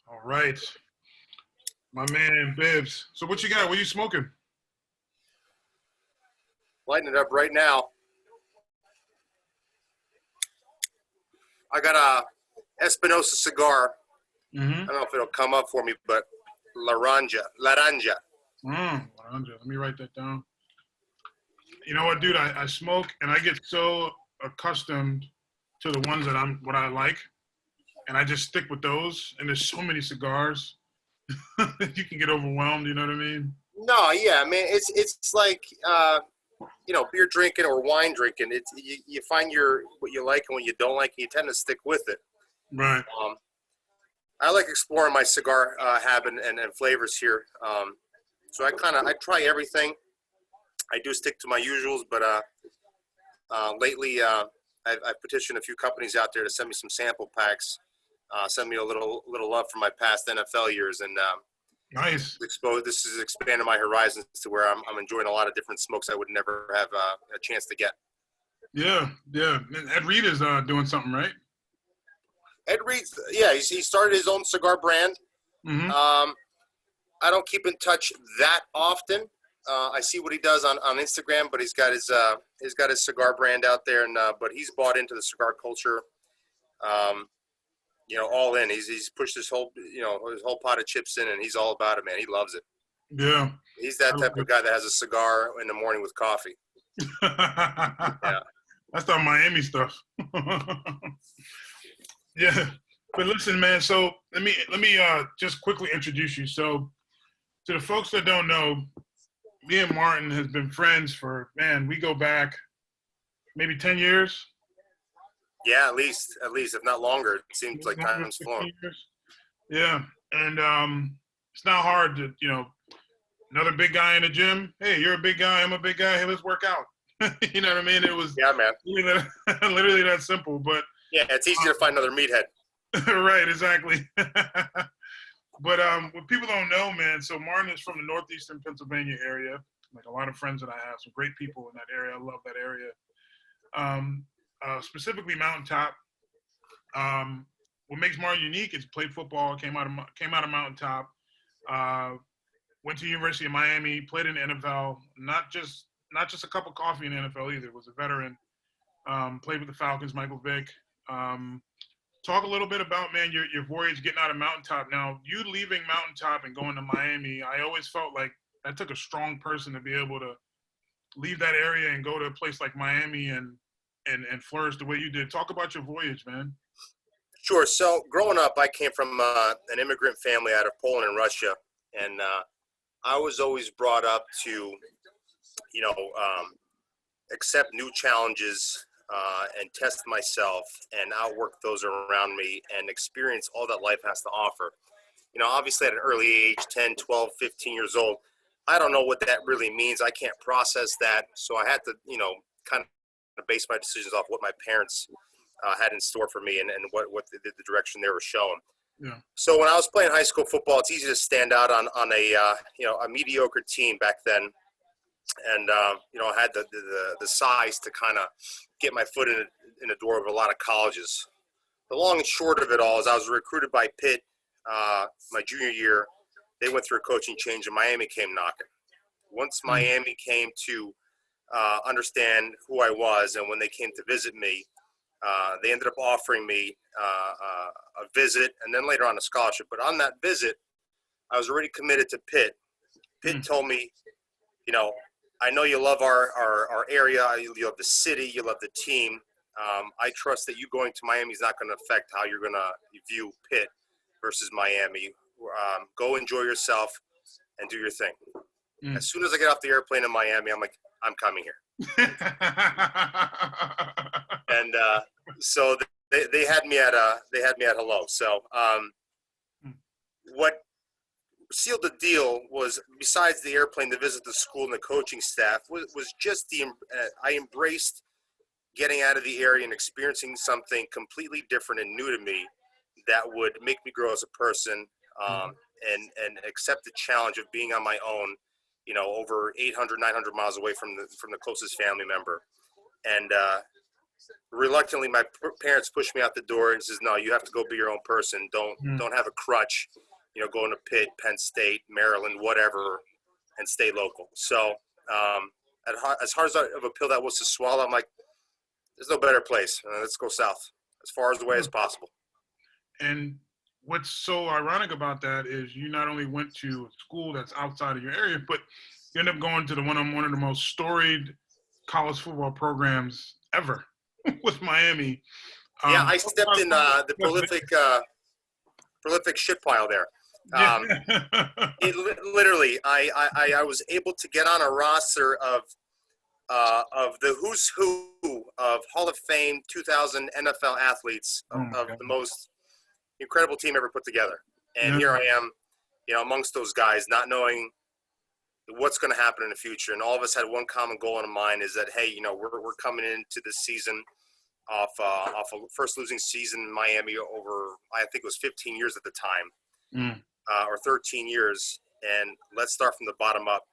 All right. My man, Bibbs. So what you got? What you smoking? Lighting it up right now. I got a Espinosa cigar. Mm-hmm. I don't know if it'll come up for me, but Laranja. Let me write that down. You know what, dude? I smoke and I get so accustomed to the ones that what I like, and I just stick with those. And there's so many cigars, you can get overwhelmed. You know what I mean? No, yeah, I mean it's like beer drinking or wine drinking. It's you find what you like and what you don't like, and you tend to stick with it. Right. I like exploring my cigar habit and flavors here. So I try everything. I do stick to my usuals, but lately I've petitioned a few companies out there to send me some sample packs, send me a little love from my past NFL years, and nice. This has expanded my horizons to where I'm enjoying a lot of different smokes I would never have a chance to get. Yeah. Ed Reed is doing something, right? Ed Reed, yeah, he started his own cigar brand. Mm-hmm. I don't keep in touch that often. I see what he does on Instagram, but he's got his cigar brand out there, and but he's bought into the cigar culture, all in. He's pushed his whole pot of chips in, and he's all about it, man. He loves it. Yeah, he's that type of guy that has a cigar in the morning with coffee. Yeah, that's that Miami stuff. Yeah, but listen, man. So let me just quickly introduce you. So to the folks that don't know, me and Martin has been friends for, man, we go back maybe 10 years. Yeah, at least if not longer. It seems like time's flown. Yeah, and it's not hard to, another big guy in the gym. Hey, you're a big guy. I'm a big guy. Hey, let's work out. You know what I mean? It was man. Literally that simple. But yeah, it's easy to find another meathead. Right, exactly. But what people don't know, man, so Martin is from the northeastern Pennsylvania area. Like a lot of friends that I have, some great people in that area. I love that area. Specifically Mountaintop. What makes Martin unique is played football, came out of Mountaintop, went to University of Miami, played in the NFL, not just a cup of coffee in the NFL either, was a veteran, played with the Falcons, Michael Vick. Talk a little bit about, man, your voyage getting out of Mountaintop. Now, you leaving Mountaintop and going to Miami, I always felt like that took a strong person to be able to leave that area and go to a place like Miami and flourish the way you did. Talk about your voyage, man. Sure. So growing up, I came from an immigrant family out of Poland and Russia, and I was always brought up to, accept new challenges and test myself and outwork those around me and experience all that life has to offer. Obviously at an early age, 10, 12, 15 years old, I don't know what that really means. I can't process that. So I had to, kind of base my decisions off what my parents had in store for me and what the direction they were showing. Yeah. So when I was playing high school football, it's easy to stand out on a mediocre team back then. And, I had the size to kind of get my foot in the door of a lot of colleges. The long and short of it all is I was recruited by Pitt my junior year. They went through a coaching change, and Miami came knocking. Once Miami came to understand who I was, and when they came to visit me, they ended up offering me a visit and then later on a scholarship. But on that visit, I was already committed to Pitt. Pitt told me, I know you love our area, you love the city, you love the team. I trust that you going to Miami is not going to affect how you're going to view Pitt versus Miami. Go enjoy yourself and do your thing. As soon as I get off the airplane in Miami, I'm like, I'm coming here. And so they had me at hello. So what sealed the deal was, besides the airplane, to visit the school and the coaching staff, was just I embraced getting out of the area and experiencing something completely different and new to me that would make me grow as a person, and accept the challenge of being on my own, over 800, 900 miles away from the closest family member. And reluctantly, my parents pushed me out the door and says, "No, you have to go be your own person. Don't have a crutch. Go into Pitt, Penn State, Maryland, whatever, and stay local." So, as hard of a pill that was to swallow, I'm like, "There's no better place. Let's go south, as far as away as possible." And what's so ironic about that is you not only went to a school that's outside of your area, but you end up going to one of the most storied college football programs ever with Miami. Yeah, I stepped in the prolific shit pile there. Literally, I was able to get on a roster of the who's who of Hall of Fame 2000 NFL athletes of the most incredible team ever put together. And here I am, amongst those guys, not knowing what's going to happen in the future. And all of us had one common goal in mind, is that, hey, we're coming into this season off a first losing season in Miami over, I think it was 15 years at the time, or 13 years. And let's start from the bottom up,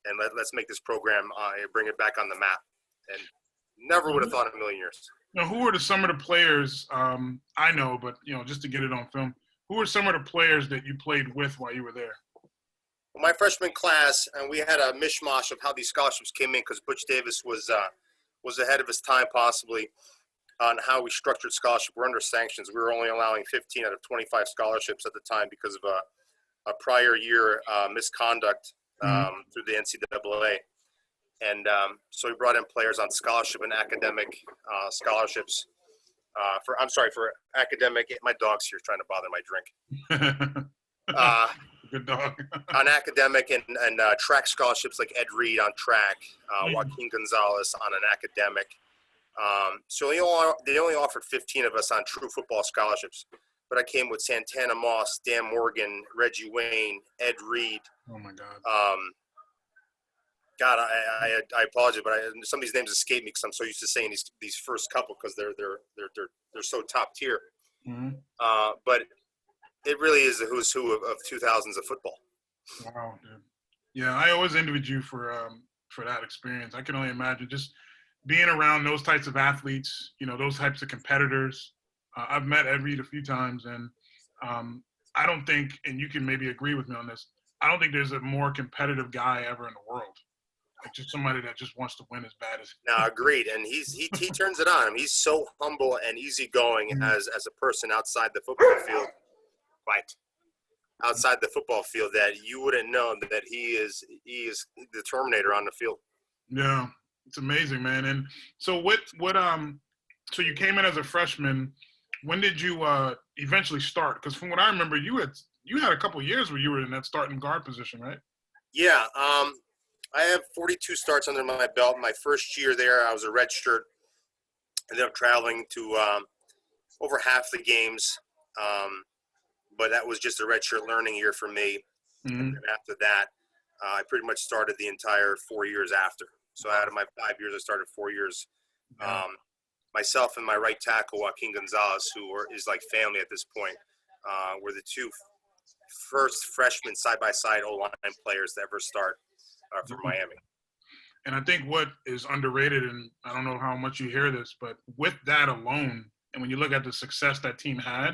and let's make this program, bring it back on the map. And never would have thought in a million years. Now, who were some of the players, I know, but, just to get it on film, who were some of the players that you played with while you were there? Well, my freshman class, and we had a mishmash of how these scholarships came in, because Butch Davis was ahead of his time possibly on how we structured scholarship. We're under sanctions. We were only allowing 15 out of 25 scholarships at the time because of a prior year misconduct through the NCAA. And so we brought in players on scholarship and academic scholarships for academic. My dog's here trying to bother my drink. Good dog. On academic and track scholarships, like Ed Reed on track, Joaquin Gonzalez on an academic. So they only offered 15 of us on true football scholarships. But I came with Santana Moss, Dan Morgan, Reggie Wayne, Ed Reed. Oh my God. God, I apologize, but some of these names escape me because I'm so used to saying these first couple, because they're so top tier. But it really is the who's who of 2000s of football. Wow, dude. Yeah, I always envied you for that experience. I can only imagine just being around those types of athletes, those types of competitors. I've met Ed Reed a few times, and I don't think, and you can maybe agree with me on this, I don't think there's a more competitive guy ever in the world. Like, just somebody that just wants to win as bad as. No, agreed, and he turns it on him. He's so humble and easygoing as a person outside the football field. Right. Outside the football field, that you wouldn't know that he is the Terminator on the field. Yeah, it's amazing, man. And so so you came in as a freshman. When did you eventually start? Because from what I remember, you had a couple of years where you were in that starting guard position, right? Yeah, I have 42 starts under my belt. My first year there, I was a redshirt. Ended up traveling to over half the games. But that was just a redshirt learning year for me. And after that, I pretty much started the entire 4 years after. So out of my 5 years, I started 4 years. Myself and my right tackle, Joaquin Gonzalez, is like family at this point, were the two first freshmen side-by-side O-line players to ever start for Miami. And I think what is underrated, and I don't know how much you hear this, but with that alone, and when you look at the success that team had,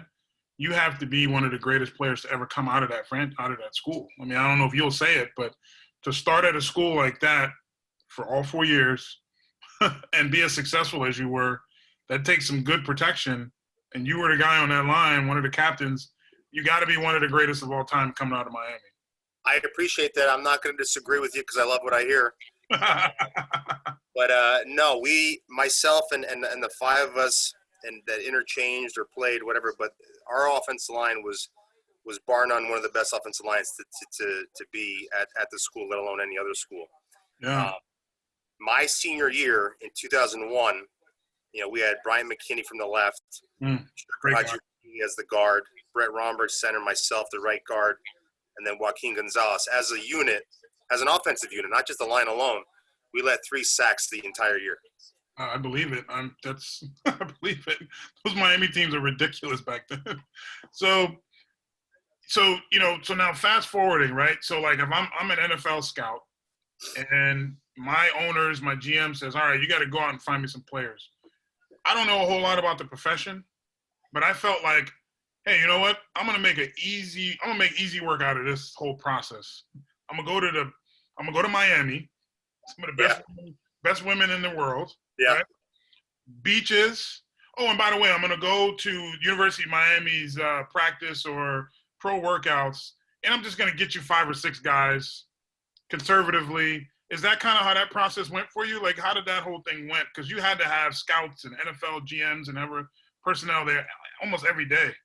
you have to be one of the greatest players to ever come out of that school. I mean, I don't know if you'll say it, but to start at a school like that for all 4 years and be as successful as you were, that takes some good protection. And you were the guy on that line, one of the captains. You got to be one of the greatest of all time coming out of Miami. I appreciate that. I'm not going to disagree with you because I love what I hear. But no, myself and the five of us, and that interchanged or played, whatever, but our offensive line was bar none one of the best offensive lines to be at the school, let alone any other school. Yeah. My senior year in 2001, we had Brian McKinney from the left, Roger as the guard, Brett Romberg center, myself the right guard, and then Joaquin Gonzalez. As a unit, as an offensive unit, not just the line alone, we led 3 sacks the entire year. I believe it. I believe it. Those Miami teams are ridiculous back then. So now fast forwarding, right? So like if I'm an NFL scout and my owners, my GM says, all right, you got to go out and find me some players. I don't know a whole lot about the profession, but I felt like, hey, you know what? I'm gonna make easy work out of this whole process. I'm gonna go to Miami, some of the Yeah. best women in the world, Yeah. right? Beaches. Oh, and by the way, I'm gonna go to University of Miami's practice or pro workouts, and I'm just gonna get you 5 or 6 guys conservatively. Is that kind of how that process went for you? Like, how did that whole thing went? Because you had to have scouts and NFL GMs and ever personnel there almost every day.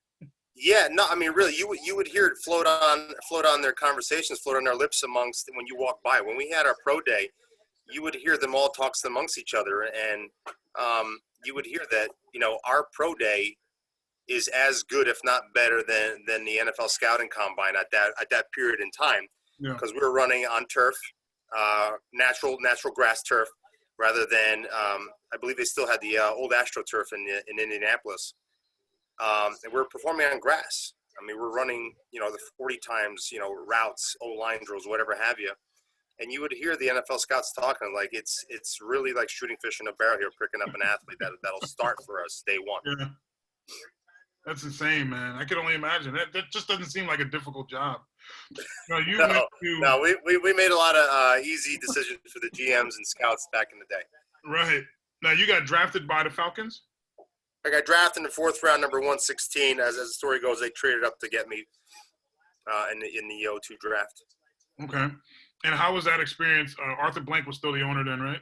Yeah, no, I mean, really, you would hear it float on their conversations, float on their lips amongst when you walk by. When we had our pro day, you would hear them all talk amongst each other, and you would hear that our pro day is as good, if not better, than the NFL scouting combine at that period in time, because we were running on turf, natural grass turf, rather than I believe they still had the old AstroTurf in Indianapolis. And we're performing on grass. I mean, we're running, the 40 times, routes, O-line drills, whatever have you. And you would hear the NFL scouts talking like it's really like shooting fish in a barrel here, picking up an athlete that'll start for us day one. Yeah. That's insane, man. I can only imagine. That just doesn't seem like a difficult job. No, we made a lot of easy decisions for the GMs and scouts back in the day. Right. Now, you got drafted by the Falcons? I got drafted in the 4th round, number 116. As the story goes, they traded up to get me in the 02 draft. Okay. And how was that experience? Arthur Blank was still the owner then, right?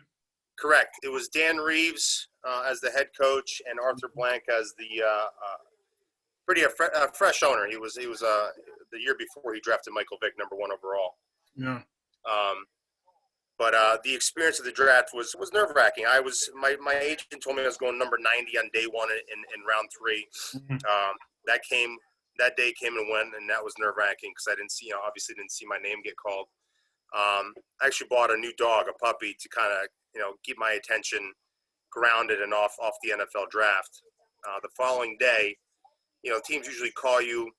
Correct. It was Dan Reeves as the head coach and Arthur Blank as the fresh owner. He was the year before he drafted Michael Vick, number 1 overall. Yeah. But the experience of the draft was nerve-wracking. My agent told me I was going number 90 on day 1 in round 3. Mm-hmm. That day came and went, and that was nerve-wracking because I obviously didn't see my name get called. I actually bought a new dog, a puppy, to kind of keep my attention grounded and off the NFL draft. The following day, teams usually call you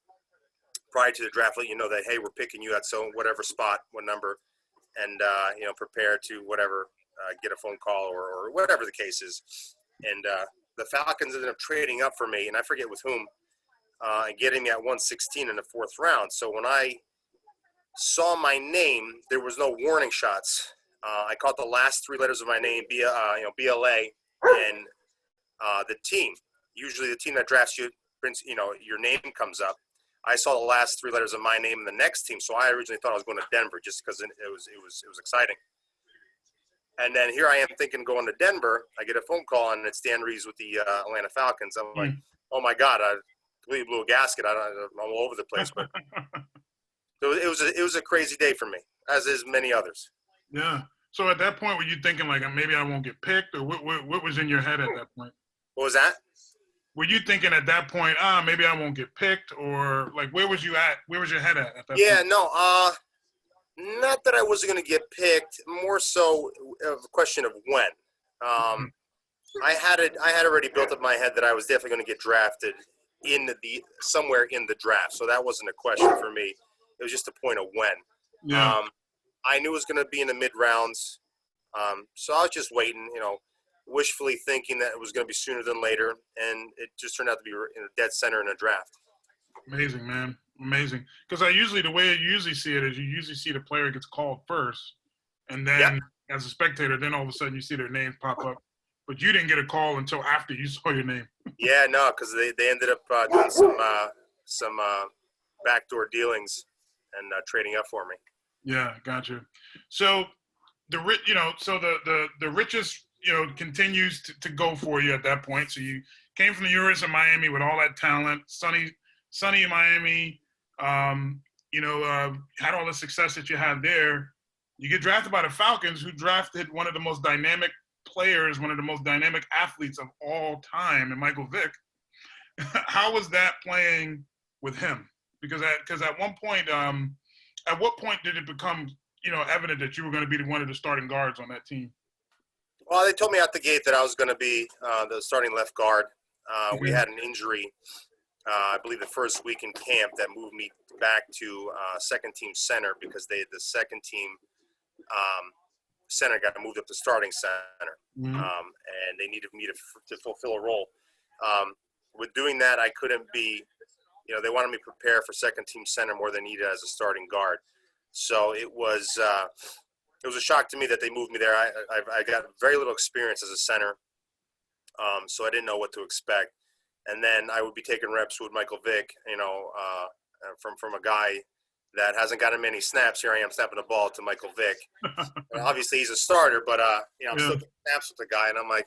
prior to the draft, let you know that, hey, we're picking you at whatever spot, what number, and prepare to whatever, get a phone call or whatever the case is. And the Falcons ended up trading up for me, and I forget with whom, and getting me at 116 in the 4th round. So when I saw my name, there was no warning shots. I caught the last 3 letters of my name, BLA, and the team. Usually the team that drafts you, your name comes up. I saw the last 3 letters of my name in the next team, so I originally thought I was going to Denver just because it was exciting. And then here I am thinking going to Denver. I get a phone call, and it's Dan Reeves with the Atlanta Falcons. I'm like, oh my God, I completely blew a gasket. I'm all over the place. But so it was a crazy day for me, as is many others. Yeah. So at that point, were you thinking like maybe I won't get picked, or what was in your head at that point? What was that? Were you thinking at that point, maybe I won't get picked, or like where was you at? Where was your head at that point? Yeah, no, not that I wasn't going to get picked. More so a question of when. I had already built up my head that I was definitely going to get drafted somewhere in the draft. So that wasn't a question for me. It was just a point of when. Yeah. I knew it was going to be in the mid rounds. So I was just waiting, wishfully thinking that it was going to be sooner than later, and it just turned out to be in a dead center in a draft. Amazing, man. Amazing. Because the way you usually see it is you usually see the player gets called first, and then as a spectator, then all of a sudden you see their names pop up. But you didn't get a call until after you saw your name. Yeah, no, because they ended up doing some backdoor dealings and trading up for me. Yeah, gotcha. So the richest continues to go for you at that point. So you came from the University of Miami with all that talent, sunny in Miami. Had all the success that you had there. You get drafted by the Falcons, who drafted one of the most dynamic players, one of the most dynamic athletes of all time, and Michael Vick. How was that playing with him? Because at one point, at what point did it become evident that you were going to be one of the starting guards on that team? Well, they told me out the gate that I was going to be the starting left guard. We had an injury, I believe the first week in camp, that moved me back to second team center because the second team center got moved up to starting center, Mm-hmm. and they needed me to fulfill a role. With doing that, I couldn't be, they wanted me to prepare for second team center more than needed as a starting guard. So it was a shock to me that they moved me there. I got very little experience as a center, so I didn't know what to expect. And then I would be taking reps with Michael Vick, from a guy that hasn't gotten many snaps. Here I am snapping the ball to Michael Vick. And obviously he's a starter, but I'm still getting snaps with the guy, and I'm like,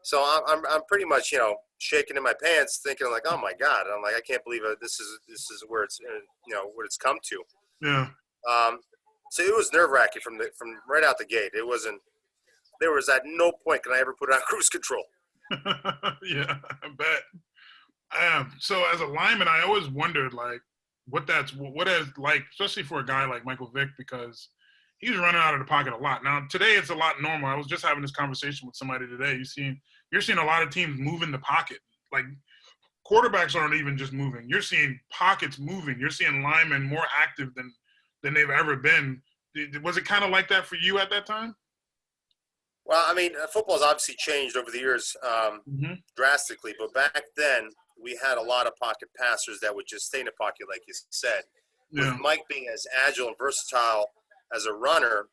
so I'm pretty much shaking in my pants, thinking like, oh my God, and I'm like, I can't believe it. This is where it's what it's come to. Yeah. So it was nerve wracking from right out the gate. It wasn't. There was at no point can I ever put on cruise control. Yeah, I bet. So as a lineman, I always wondered like what it's like, especially for a guy like Michael Vick, because he's running out of the pocket a lot. Now today it's a lot normal. I was just having this conversation with somebody today. You're seeing a lot of teams moving the pocket. Like quarterbacks aren't even just moving. You're seeing pockets moving. You're seeing linemen more active than they've ever been. Was it kind of like that for you at that time? Well, I mean, football's obviously changed over the years drastically, but back then we had a lot of pocket passers that would just stay in the pocket, like you said. Yeah. With Mike being as agile and versatile as a runner,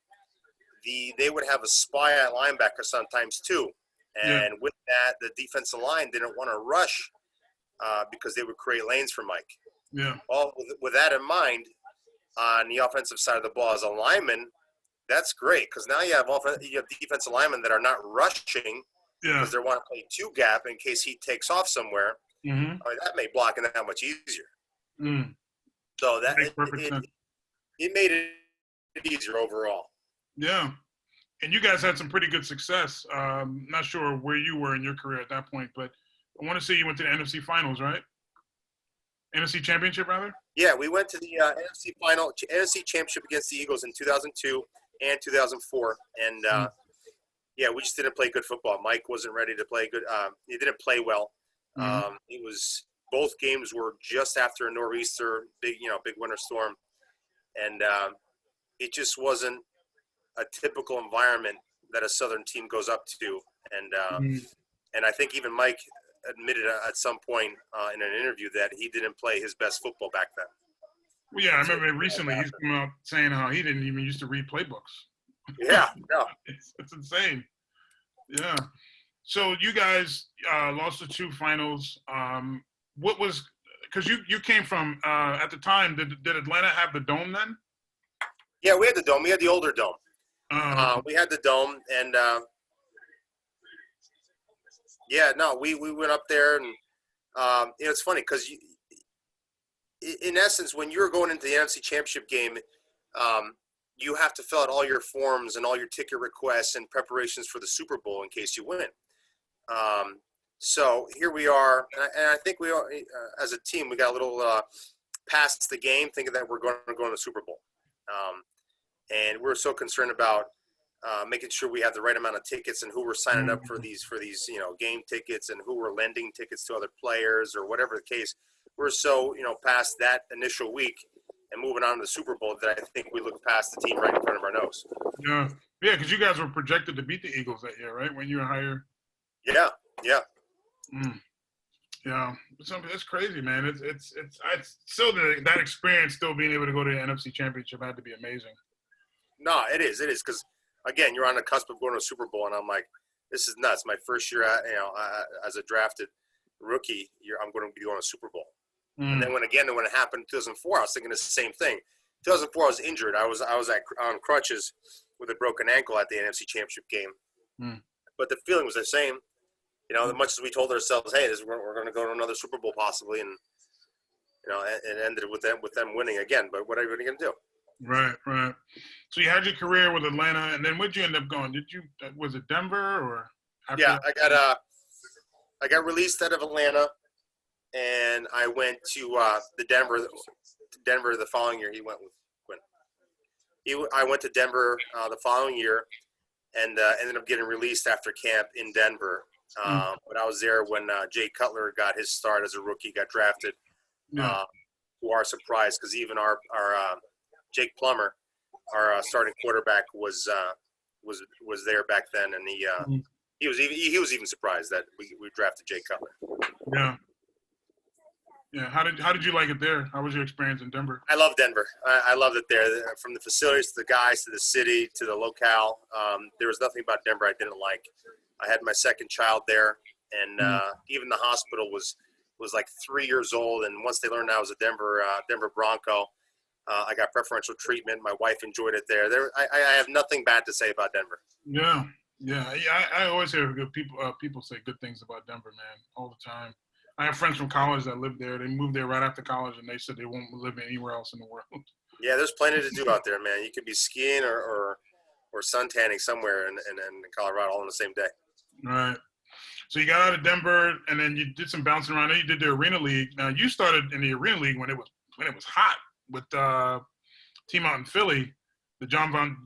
they would have a spy at linebacker sometimes too. And with that, the defensive line didn't want to rush because they would create lanes for Mike. Yeah. All with that in mind, on the offensive side of the ball as a lineman, that's great because now you have defensive linemen that are not rushing because they want to play two gap in case he takes off somewhere. Mm-hmm. I mean, that made blocking that much easier. Mm. So that Makes perfect sense. It made it easier overall. Yeah. And you guys had some pretty good success. Not sure where you were in your career at that point, but I want to say you went to the NFC Finals, right? NFC Championship, rather? Yeah, we went to the NFC Championship against the Eagles in 2002 and 2004. And, we just didn't play good football. Mike wasn't ready to play good. He didn't play well. It was both games were just after a nor'easter, big winter storm. And it just wasn't a typical environment that a Southern team goes up to. And I think even Mike admitted at some point in an interview that he didn't play his best football back then. Well, yeah, I remember recently he's come out saying how he didn't even used to read playbooks. Yeah, no. It's insane. Yeah. So you guys lost the two finals. What was – because you came from at the time, did Atlanta have the dome then? Yeah, we had the dome. We had the older dome. We had the dome, and we went up there, and it's funny because in essence, when you're going into the NFC Championship game, you have to fill out all your forms and all your ticket requests and preparations for the Super Bowl in case you win. So here we are, and I think we are as a team, we got a little past the game, thinking that we're going to go to the Super Bowl, and we're so concerned about making sure we have the right amount of tickets and who we're signing up for these game tickets and who we're lending tickets to other players or whatever the case. We're so past that initial week and moving on to the Super Bowl that I think we look past the team right in front of our nose. Yeah, because you guys were projected to beat the Eagles that year, right? When you were higher. Yeah. Yeah, it's crazy, man. It's still that experience, still being able to go to the NFC Championship had to be amazing. No, it is because again, you're on the cusp of going to a Super Bowl, and I'm like, this is nuts. My first year, as a drafted rookie, I'm going to be going to Super Bowl. And then when it happened in 2004, I was thinking the same thing. 2004, I was injured. I was on crutches with a broken ankle at the NFC Championship game. But the feeling was the same. As much as we told ourselves, hey, we're going to go to another Super Bowl possibly, and it ended with them winning again. But what are you going to do? Right. So you had your career with Atlanta, and then where'd you end up going? Was it Denver or? Yeah, I got released out of Atlanta, and I went to Denver the following year. I went to Denver the following year, and ended up getting released after camp in Denver. But I was there when Jay Cutler got his start as a rookie, got drafted. To our surprise, because even our Jake Plummer, our starting quarterback, was was there back then, and he was even surprised that we drafted Jay Cutler. Yeah. Yeah. How did you like it there? How was your experience in Denver? I love Denver. I loved it there. From the facilities to the guys to the city to the locale. There was nothing about Denver I didn't like. I had my second child there, and even the hospital was like 3 years old. And once they learned I was a Denver Bronco, I got preferential treatment. My wife enjoyed it there. I have nothing bad to say about Denver. Yeah. I always hear good people say good things about Denver, man, all the time. I have friends from college that lived there. They moved there right after college, and they said they won't live anywhere else in the world. Yeah, there's plenty to do out there, man. You could be skiing or sun tanning somewhere in Colorado all on the same day. Right. So you got out of Denver, and then you did some bouncing around. Then you did the Arena League. Now you started in the Arena League when it was hot with team out in Philly, the John Bon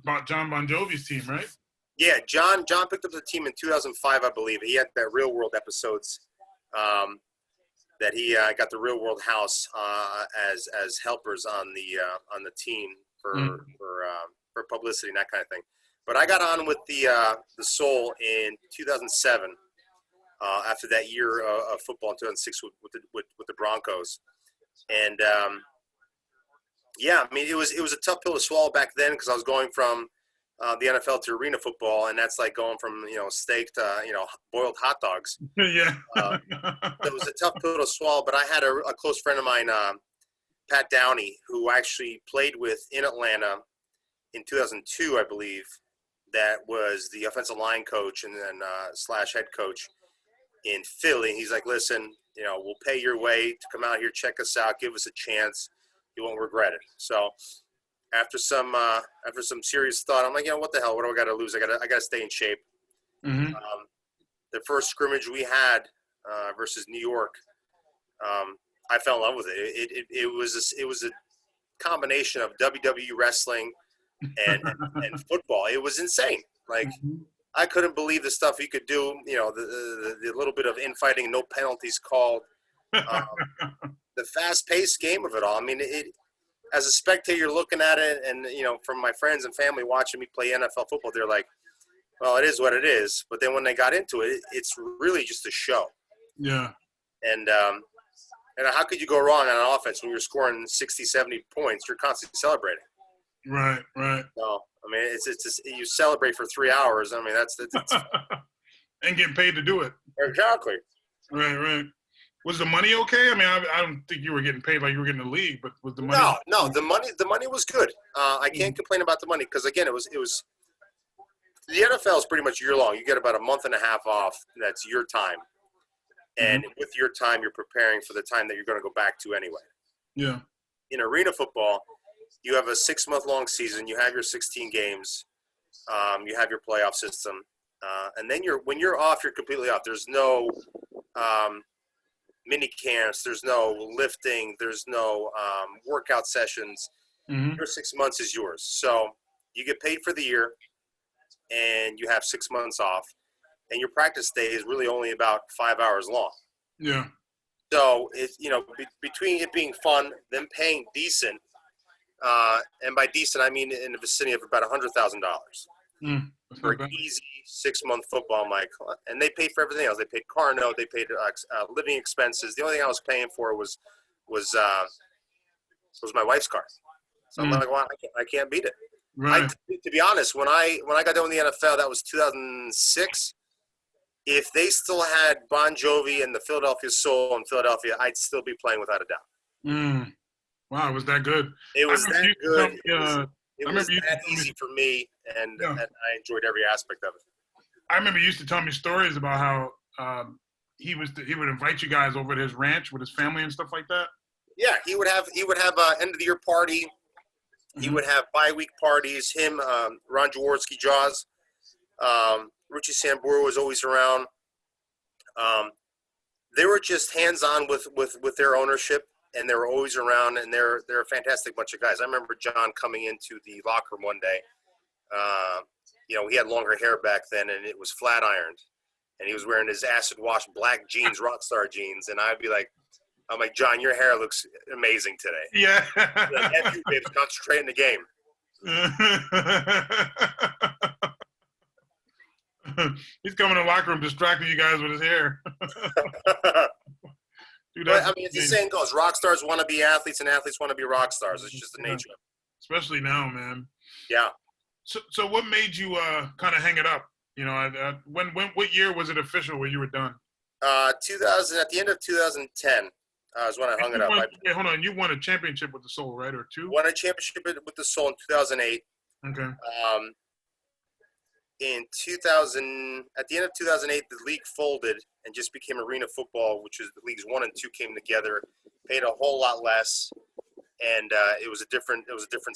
Jovi's team, right? Yeah, John picked up the team in 2005, I believe. He had that Real World episodes. That he got the Real World house as helpers on the team for publicity and that kind of thing. But I got on with the Soul in 2007 after that year of football in 2006 with the Broncos, and yeah, I mean it was a tough pill to swallow back then because I was going from the NFL to arena football, and that's like going from steak to boiled hot dogs. Yeah. It was a tough pill to swallow, but I had a close friend of mine, Pat Downey, who actually played with in Atlanta in 2002, I believe. That was the offensive line coach and then / head coach in Philly. He's like, listen, we'll pay your way to come out here, check us out, give us a chance. You won't regret it. So after some serious thought, I'm like, what the hell? What do I got to lose? I got to stay in shape. Mm-hmm. The first scrimmage we had versus New York, I fell in love with it. It was a combination of WWE wrestling and football. It was insane. Like I couldn't believe the stuff he could do. The little bit of infighting, no penalties called. The fast-paced game of it all. I mean, as a spectator looking at it, and from my friends and family watching me play NFL football, they're like, well, it is what it is. But then when they got into it, it's really just a show. Yeah. And how could you go wrong on an offense when you're scoring 60, 70 points? You're constantly celebrating. Right. So, I mean, it's just, you celebrate for 3 hours. I mean, that's and getting paid to do it. Exactly. Right. Was the money okay? I mean, I don't think you were getting paid like you were getting the league, but was the money? No. The money was good. I can't complain about the money because again, it was. The NFL is pretty much year long. You get about a month and a half off. That's your time, and with your time, you're preparing for the time that you're going to go back to anyway. Yeah. In arena football, you have a 6-month-long season. You have your 16 games. You have your playoff system, and then when you're off, you're completely off. There's no mini camps, there's no lifting, there's no workout sessions. Your 6 months is yours. So you get paid for the year and you have 6 months off, and your practice day is really only about 5 hours long. Yeah. So it's between it being fun, them paying decent, and by decent I mean in the vicinity of about $100,000 for easy 6-month football, Mike. And they paid for everything else. They paid car note. They paid living expenses. The only thing I was paying for was my wife's car. So I'm like, well, I can't beat it. Right. To be honest, when I got done with the NFL, that was 2006. If they still had Bon Jovi and the Philadelphia Soul in Philadelphia, I'd still be playing without a doubt. Wow, it was that good. It was that good. It was that easy for me, and I enjoyed every aspect of it. I remember you used to tell me stories about how he would invite you guys over to his ranch with his family and stuff like that. Yeah, he would have end of the year party. He would have bye-week parties. Him, Ron Jaworski, Jaws, Ruchi Sambor was always around. They were just hands-on with their ownership, and they were always around, and they're a fantastic bunch of guys. I remember John coming into the locker room one day. He had longer hair back then, and it was flat ironed, and he was wearing his acid wash black jeans, Rockstar jeans, and I'm like, John, your hair looks amazing today. Yeah. Like, F you, babes, concentrate in the game. He's coming in the locker room distracting you guys with his hair. Dude, But that's I mean, as the saying goes, rock stars want to be athletes, and athletes want to be rock stars. It's just the nature of it. Especially now, man. Yeah. So what made you kind of hang it up? You know, what year was it official where you were done? 2000, at the end of 2010 is when I hung it up. Hold on, you won a championship with the Soul, right, or two? Won a championship with the Soul in 2008. Okay. In 2000, at the end of 2008, the league folded and just became Arena Football, which is the leagues 1 and 2 came together, paid a whole lot less, and it was a different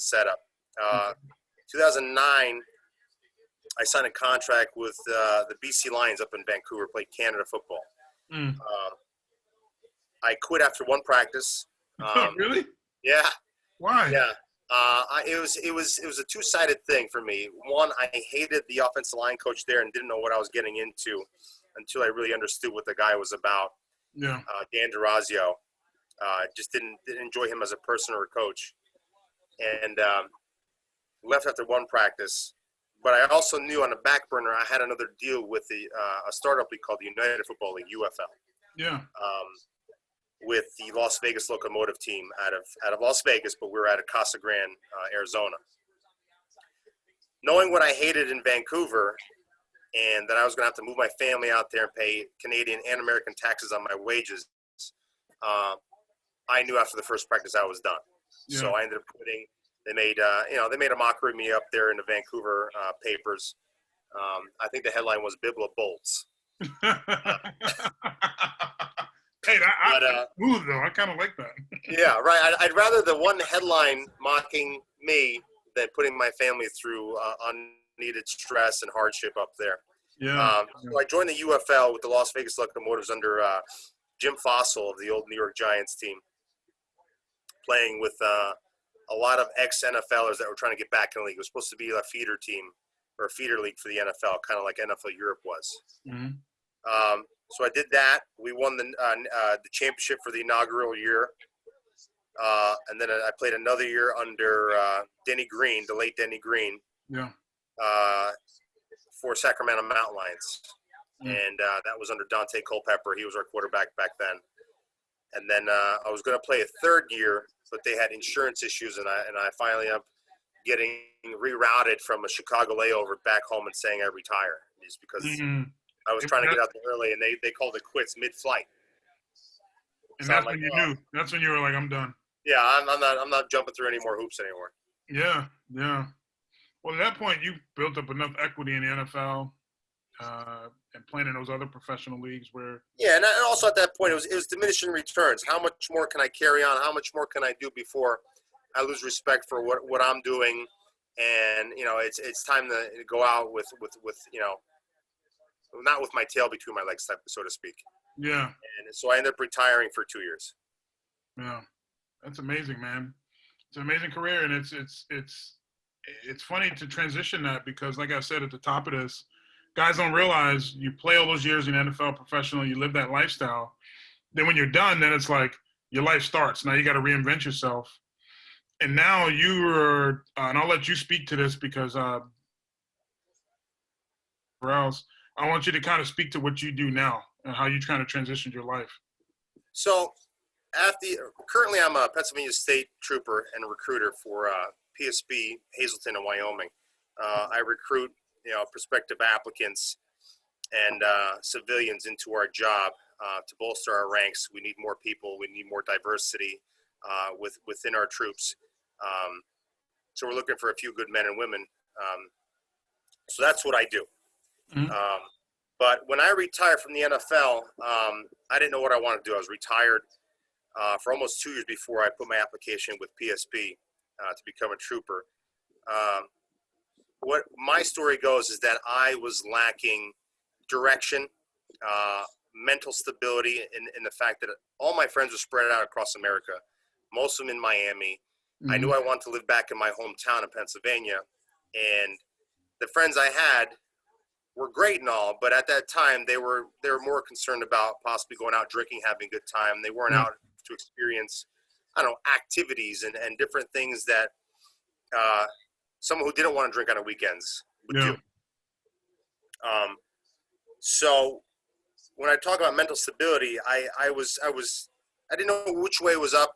setup. 2009, I signed a contract with the BC Lions up in Vancouver, played Canada football. I quit after one practice. Really? Yeah. Why? Yeah. It was a two-sided thing for me. One, I hated the offensive line coach there and didn't know what I was getting into until I really understood what the guy was about. Yeah. Dan DeRazio. Just didn't enjoy him as a person or a coach. And left after one practice. But I also knew on the back burner I had another deal with a startup league called the United Football League, UFL. Yeah. With the Las Vegas Locomotive team out of Las Vegas, but we were out of Casa Grande, Arizona. Knowing what I hated in Vancouver and that I was going to have to move my family out there and pay Canadian and American taxes on my wages, I knew after the first practice I was done. Yeah. So I ended up quitting. They made a mockery of me up there in the Vancouver papers. I think the headline was Bibla Bolts. Hey, smooth though. I kind of like that. Yeah, right. I'd rather the one headline mocking me than putting my family through unneeded stress and hardship up there. Yeah. So I joined the UFL with the Las Vegas Locomotives under Jim Fossil of the old New York Giants team, playing with a lot of ex-NFLers that were trying to get back in the league. It was supposed to be a feeder team or a feeder league for the NFL, kind of like NFL Europe was. Mm-hmm. So I did that. We won the championship for the inaugural year. And then I played another year under Denny Green, the late Denny Green. Yeah. For Sacramento Mountain Lions. Mm. And that was under Dante Culpepper. He was our quarterback back then. And then I was going to play a third year, but they had insurance issues, and I finally ended up getting rerouted from a Chicago layover back home and saying I retire just because I was trying to get out there early, and they called it quits mid-flight. And so that's when you knew. That's when you were like, I'm done. Yeah, I'm not jumping through any more hoops anymore. Yeah, yeah. Well, at that point, you built up enough equity in the NFL and playing in those other professional leagues where. Yeah, and also at that point, it was diminishing returns. How much more can I carry on? How much more can I do before I lose respect for what I'm doing? And it's time to go out with not with my tail between my legs, so to speak. Yeah. And so I ended up retiring for 2 years. Yeah, that's amazing, man. It's an amazing career, and it's funny to transition that because, like I said at the top of this, guys don't realize you play all those years in NFL professional, you live that lifestyle. Then when you're done, then it's like your life starts. Now you got to reinvent yourself. And now you're, and I'll let you speak to this because I want you to kind of speak to what you do now and how you kind of transitioned your life. So currently I'm a Pennsylvania State trooper and recruiter for PSB Hazleton in Wyoming. I recruit prospective applicants and civilians into our job to bolster our ranks. We need more people. We need more diversity within our troops. So we're looking for a few good men and women. So that's what I do. Mm-hmm. But when I retired from the NFL, I didn't know what I wanted to do. I was retired for almost 2 years before I put my application with PSB to become a trooper. What my story goes is that I was lacking direction, mental stability in the fact that all my friends were spread out across America, most of them in Miami. Mm-hmm. I knew I wanted to live back in my hometown in Pennsylvania, and the friends I had were great and all, but at that time they were more concerned about possibly going out drinking, having a good time. They weren't out to experience, activities and different things that someone who didn't want to drink on the weekends would do. So when I talk about mental stability, I didn't know which way was up.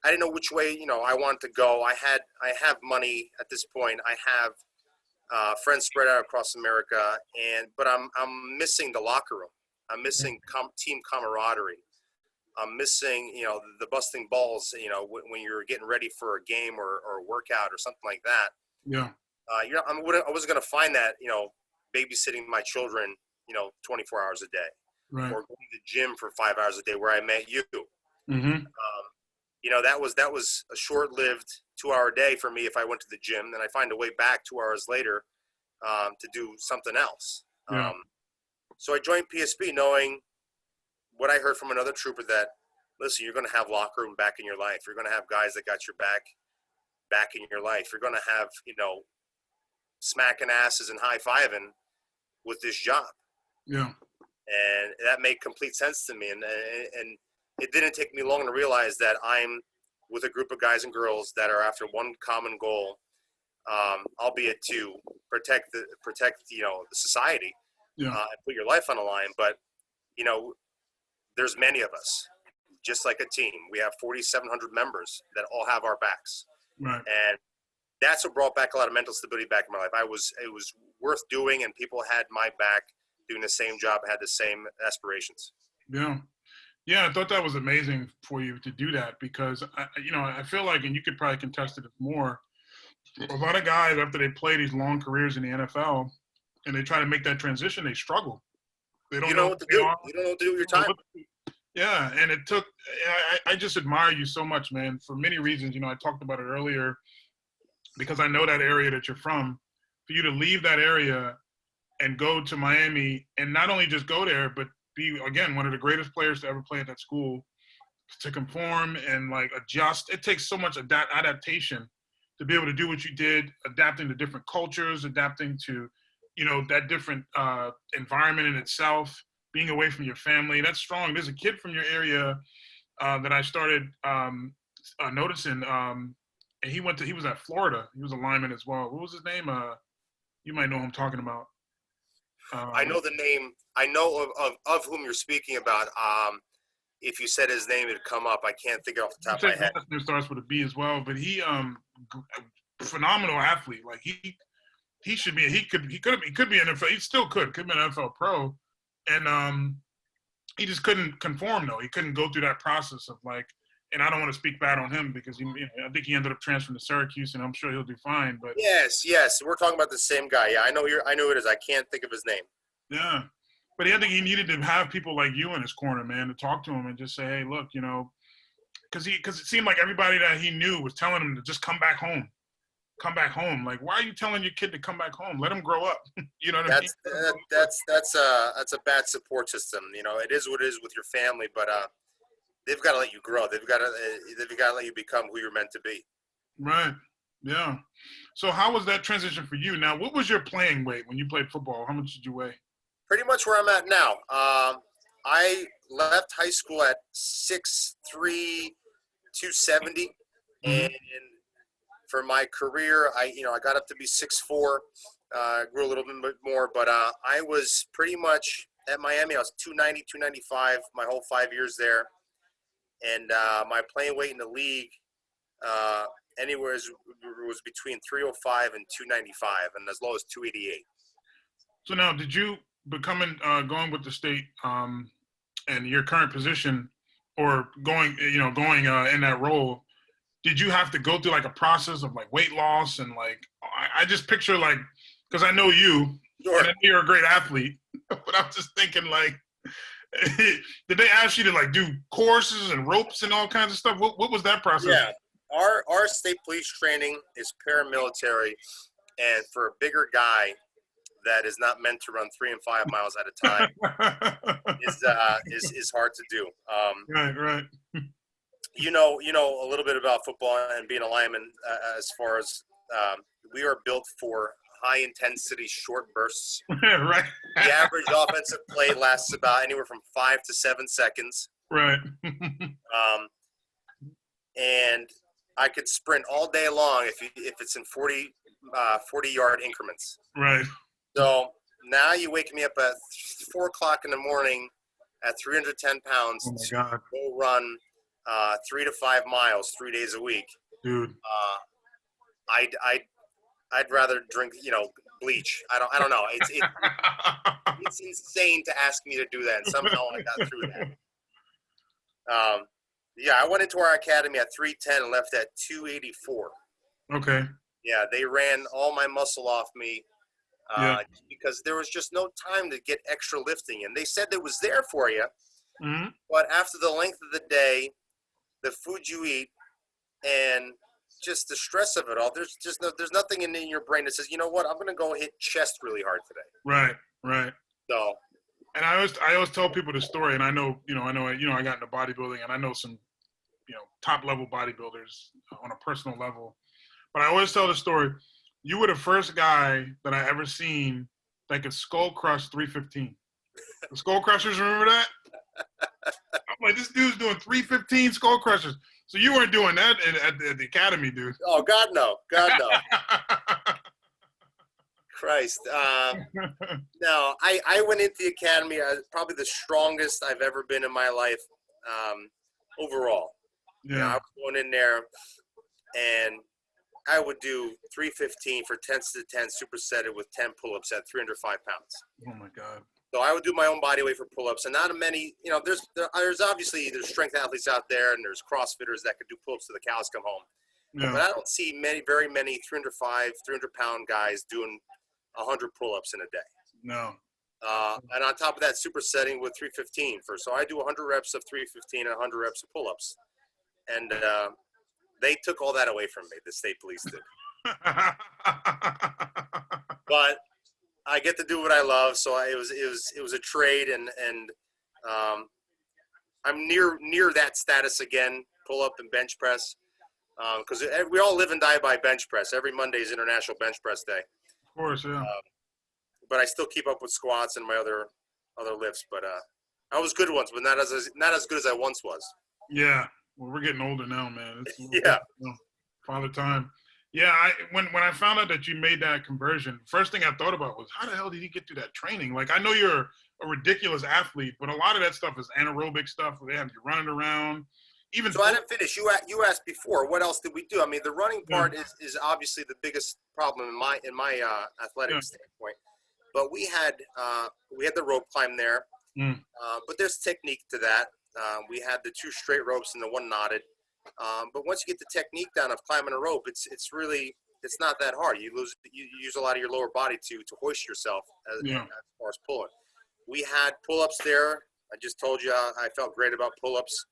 I didn't know which way, I wanted to go. I have money at this point. I have friends spread out across America, but I'm missing the locker room. I'm missing team camaraderie. I'm missing, the busting balls, when you're getting ready for a game or a workout or something like that. Yeah. I wasn't going to find that, babysitting my children, 24 hours a day, Right. or going to the gym for 5 hours a day where I met you. Mm-hmm. That was a short-lived 2-hour day for me if I went to the gym. Then I find a way back 2 hours later to do something else. Yeah. So I joined PSP knowing what I heard from another trooper that, listen, you're going to have locker room back in your life. You're going to have guys that got your back in your life. You're going to have, smacking asses and high-fiving with this job. Yeah. And that made complete sense to me. And it didn't take me long to realize that I'm with a group of guys and girls that are after one common goal, albeit to protect the society, Yeah. and put your life on the line. But, there's many of us, just like a team. We have 4,700 members that all have our backs. Right. And that's what brought back a lot of mental stability back in my life. It was worth doing, and people had my back doing the same job, had the same aspirations. Yeah. Yeah, I thought that was amazing for you to do that because, I feel like, and you could probably contest it more, a lot of guys, after they play these long careers in the NFL and they try to make that transition, they struggle. They don't know what to do. You don't know what to do with your time. Yeah, and it took – I just admire you so much, man, for many reasons. I talked about it earlier because I know that area that you're from. For you to leave that area and go to Miami and not only just go there, but be, again, one of the greatest players to ever play at that school, to conform and, adjust. It takes so much adaptation to be able to do what you did, adapting to different cultures, adapting to, that different environment in itself, being away from your family. That's strong. There's a kid from your area that I started noticing, and he was at Florida. He was a lineman as well. What was his name? You might know who I'm talking about. I know the name. I know of whom you're speaking about. If you said his name, it'd come up. I can't think off the top of my head. His name starts with a B as well, but he phenomenal athlete. Like he should be. He could be an NFL. He still could be an NFL pro, and he just couldn't conform though. He couldn't go through that process of and I don't want to speak bad on him because I think he ended up transferring to Syracuse, and I'm sure he'll do fine. But yes, we're talking about the same guy. Yeah, I know who it is. I can't think of his name. Yeah, but I think he needed to have people like you in his corner, man, to talk to him and just say, hey, look, because it seemed like everybody that he knew was telling him to just come back home. Come back home. Like, why are you telling your kid to come back home? Let him grow up. You know what I mean? That's a bad support system. It is what it is with your family, but they've got to let you grow. They've got to let you become who you're meant to be. Right. Yeah. So how was that transition for you? Now, what was your playing weight when you played football? How much did you weigh? Pretty much where I'm at now. I left high school at 6'3", 270, and for my career, I got up to be 6'4", grew a little bit more, but I was pretty much at Miami. I was 290, 295 my whole 5 years there, and my playing weight in the league anywhere was between 305 and 295, and as low as 288. So now, did you going with the state and your current position, or going in that role? Did you have to go through a process of weight loss and I just picture because I know you, sure. And you're a great athlete, but I'm just thinking did they ask you to do courses and ropes and all kinds of stuff? What was that process? Yeah, our state police training is paramilitary, and for a bigger guy that is not meant to run 3 and 5 miles at a time is hard to do. Right. You know a little bit about football and being a lineman as far as we are built for high intensity short bursts. Right. The average offensive play lasts about anywhere from 5 to 7 seconds. Right. And I could sprint all day long if it's in 40-yard increments. Right. So Now you wake me up at 4 o'clock in the morning at 310 pounds Oh my to God, go run 3 to 5 miles 3 days a week. dude. I'd rather drink, bleach. I don't know. It's insane to ask me to do that, and somehow I got through that. Yeah, I went into our academy at 310 and left at 284. Okay. Yeah, they ran all my muscle off me Yeah. because there was just no time to get extra lifting. And they said it was there for you, Hmm. but after the length of the day, the food you eat, and just the stress of it all, there's nothing in your brain that says, you know what, I'm going to go hit chest really hard today. Right. Right. So, And I always tell people the story, and I know, I got into bodybuilding, and I know some, top level bodybuilders on a personal level. But I always tell the story. You were the first guy that I ever seen that could skull crush 315. The skull crushers, remember that? I'm like, this dude's doing 315 skull crushers. So you weren't doing that at the academy, dude. oh, God, no. God, no. Christ. No, I went into the academy probably the strongest I've ever been in my life overall. Yeah. I was going in there, and I would do 315 for 10s to 10 supersetted with 10 pull-ups at 305 pounds. Oh, my God. So I would do my own body weight for pull-ups, and not many, there's obviously strength athletes out there, and there's CrossFitters that could do pull-ups till the cows come home. Yeah. But I don't see very many 300-pound guys doing 100 pull-ups in a day. No. And on top of that, supersetting with 315 so I do 100 reps of 315 and 100 reps of pull-ups. And they took all that away from me, the state police did. But I get to do what I love, so it was a trade, and I'm near that status again, pull-up and bench press, because we all live and die by bench press. Every Monday is International Bench Press Day. Of course, yeah. But I still keep up with squats and my other lifts. But I was good once, but not as good as I once was. Yeah. Well, we're getting older now, man. Yeah. Father time. Yeah. When I found out that you made that conversion, first thing I thought about was, how the hell did he get through that training? Like, I know you're a ridiculous athlete, but a lot of that stuff is anaerobic stuff where they have you running around. So I didn't finish. You asked before, what else did we do? I mean, the running part is obviously the biggest problem in my athletic standpoint. But we had the rope climb there, but there's technique to that. We had the 2 straight ropes and the 1 knotted. But once you get the technique down of climbing a rope, it's not that hard. You use a lot of your lower body to hoist yourself as far as pulling. We had pull-ups there. I just told you I felt great about pull-ups.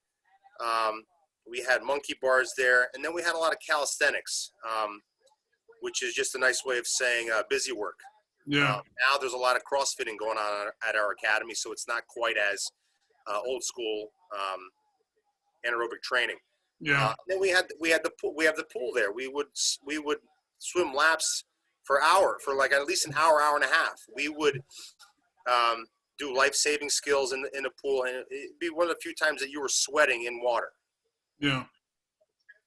We had monkey bars there, and then we had a lot of calisthenics, which is just a nice way of saying busy work. Yeah. Now there's a lot of CrossFitting going on at our academy, so it's not quite as old school anaerobic training. Yeah. Then we have the pool there. We would swim laps for like at least an hour and a half. We would do life-saving skills in the pool, and it'd be one of the few times that you were sweating in water. Yeah.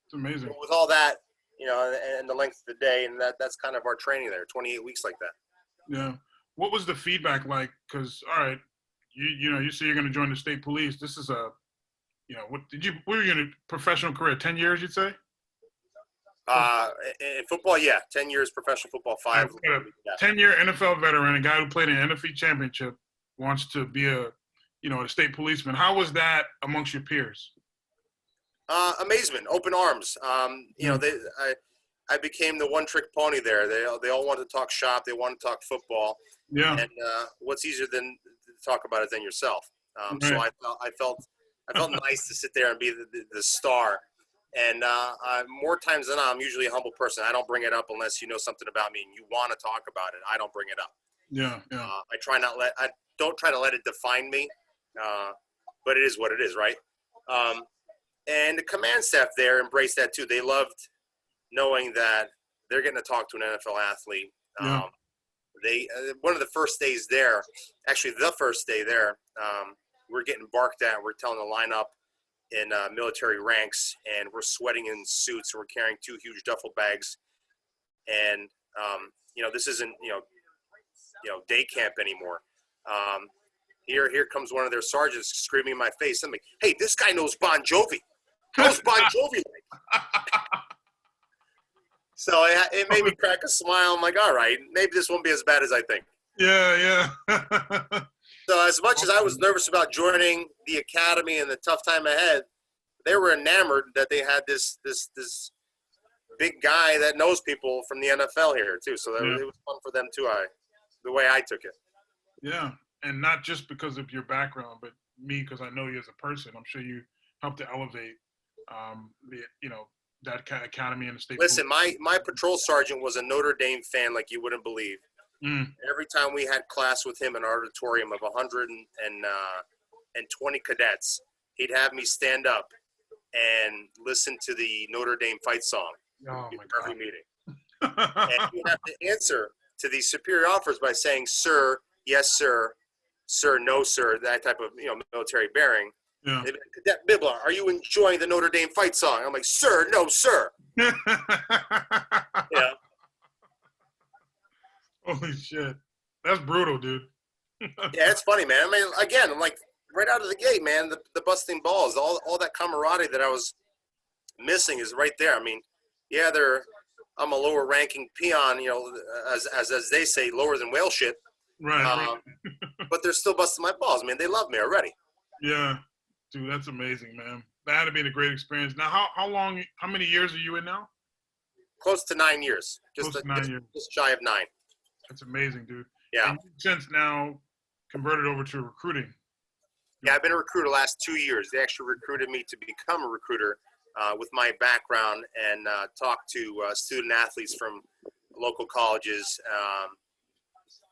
It's amazing. But with all that, and the length of the day, and that's kind of our training there, 28 weeks like that. Yeah. What was the feedback like? Because, all right, you say you're going to join the state police. This is what were you in a professional career? 10 years, you'd say? In football, 10 years professional football, 5. 10-year NFL veteran, a guy who played in an NFL championship, wants to be a state policeman. How was that amongst your peers? Amazement, open arms. I became the one-trick pony there. They all wanted to talk shop. They wanted to talk football. Yeah. And what's easier than to talk about it than yourself? Right. So I felt nice to sit there and be the star. And more times than not, I'm usually a humble person. I don't bring it up unless you know something about me and you want to talk about it. I don't bring it up. Yeah. Yeah. I don't try to let it define me. But it is what it is, right? And the command staff there embraced that too. They loved knowing that they're getting to talk to an NFL athlete. Yeah. One of the first days there, actually the first day there, we're getting barked at. We're telling to line up in military ranks, and we're sweating in suits. We're carrying 2 huge duffel bags, and this isn't day camp anymore. Here comes one of their sergeants screaming in my face. I'm like, hey, this guy knows Bon Jovi. How's Bon Jovi like? So it made me crack a smile. I'm like, all right, maybe this won't be as bad as I think. Yeah. So as much as I was nervous about joining the academy and the tough time ahead, they were enamored that they had this big guy that knows people from the NFL here too. So it was fun for them too. The way I took it. Yeah, and not just because of your background, but me because I know you as a person. I'm sure you helped to elevate that academy and the state. Listen, my patrol sergeant was a Notre Dame fan like you wouldn't believe. Every time we had class with him in an auditorium of 120 cadets, he'd have me stand up and listen to the Notre Dame fight song every meeting. And you have to answer to these superior officers by saying, sir, yes, sir, sir, no, sir, that type of military bearing. Yeah. Cadet Bibla, are you enjoying the Notre Dame fight song? I'm like, sir, no, sir. Yeah. Holy shit. That's brutal, dude. Yeah, it's funny, man. I mean, again, I'm like, right out of the gate, man, the busting balls, all that camaraderie that I was missing is right there. I mean, yeah, I'm a lower ranking peon, as they say, lower than whale shit. Right. But they're still busting my balls, man. They love me already. Yeah. Dude, that's amazing, man. That had to be a great experience. Now, how many years are you in now? Close to 9 years. Just shy of 9. That's amazing, dude. Yeah. And you've since now converted over to recruiting. Yeah, I've been a recruiter the last 2 years. They actually recruited me to become a recruiter with my background and talk to student athletes from local colleges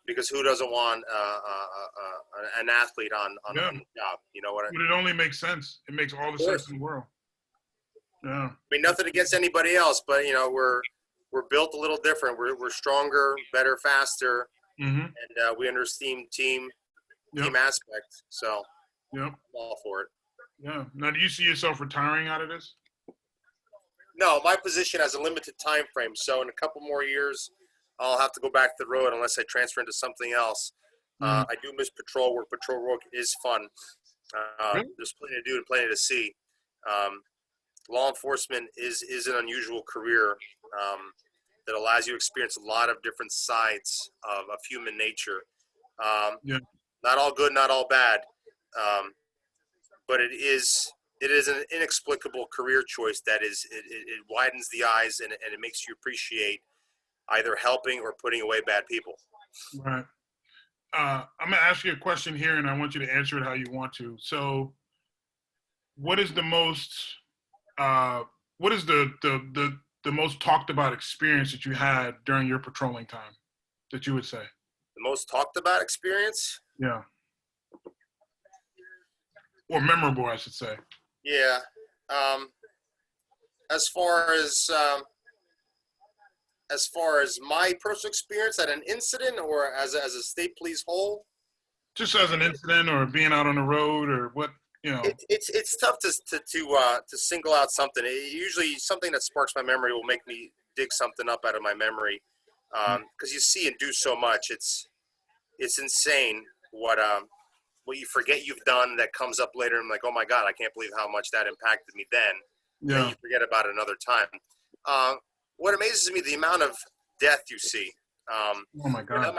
because who doesn't want an athlete on the job? You know what I mean? But it only makes sense. It makes all the sense in the world. Yeah. I mean, nothing against anybody else, but we're built a little different. We're stronger, better, faster, and we understand team aspect. So, I'm all for it. Yeah. Now, do you see yourself retiring out of this? No, my position has a limited time frame. So, in a couple more years, I'll have to go back to the road unless I transfer into something else. I do miss patrol work. Patrol work is fun. There's plenty to do and plenty to see. Law enforcement is an unusual career that allows you to experience a lot of different sides of human nature. Not all good, not all bad, but it is an inexplicable career choice that it widens the eyes and it makes you appreciate either helping or putting away bad people. Right. I'm going to ask you a question here, and I want you to answer it how you want to. So, what is the most most talked about experience that you had during your patrolling time that you would say? The most talked about experience? Yeah. Or memorable, I should say. Yeah. As far as my personal experience at an incident or as a state police whole? Just as an incident or being out on the road or what, It's tough to single out something. Usually something that sparks my memory will make me dig something up out of my memory. Because you see and do so much. It's insane what you forget you've done that comes up later. And I'm like, oh my God, I can't believe how much that impacted me then. Yeah. And you forget about it another time. What amazes me, the amount of death you see. Oh my God.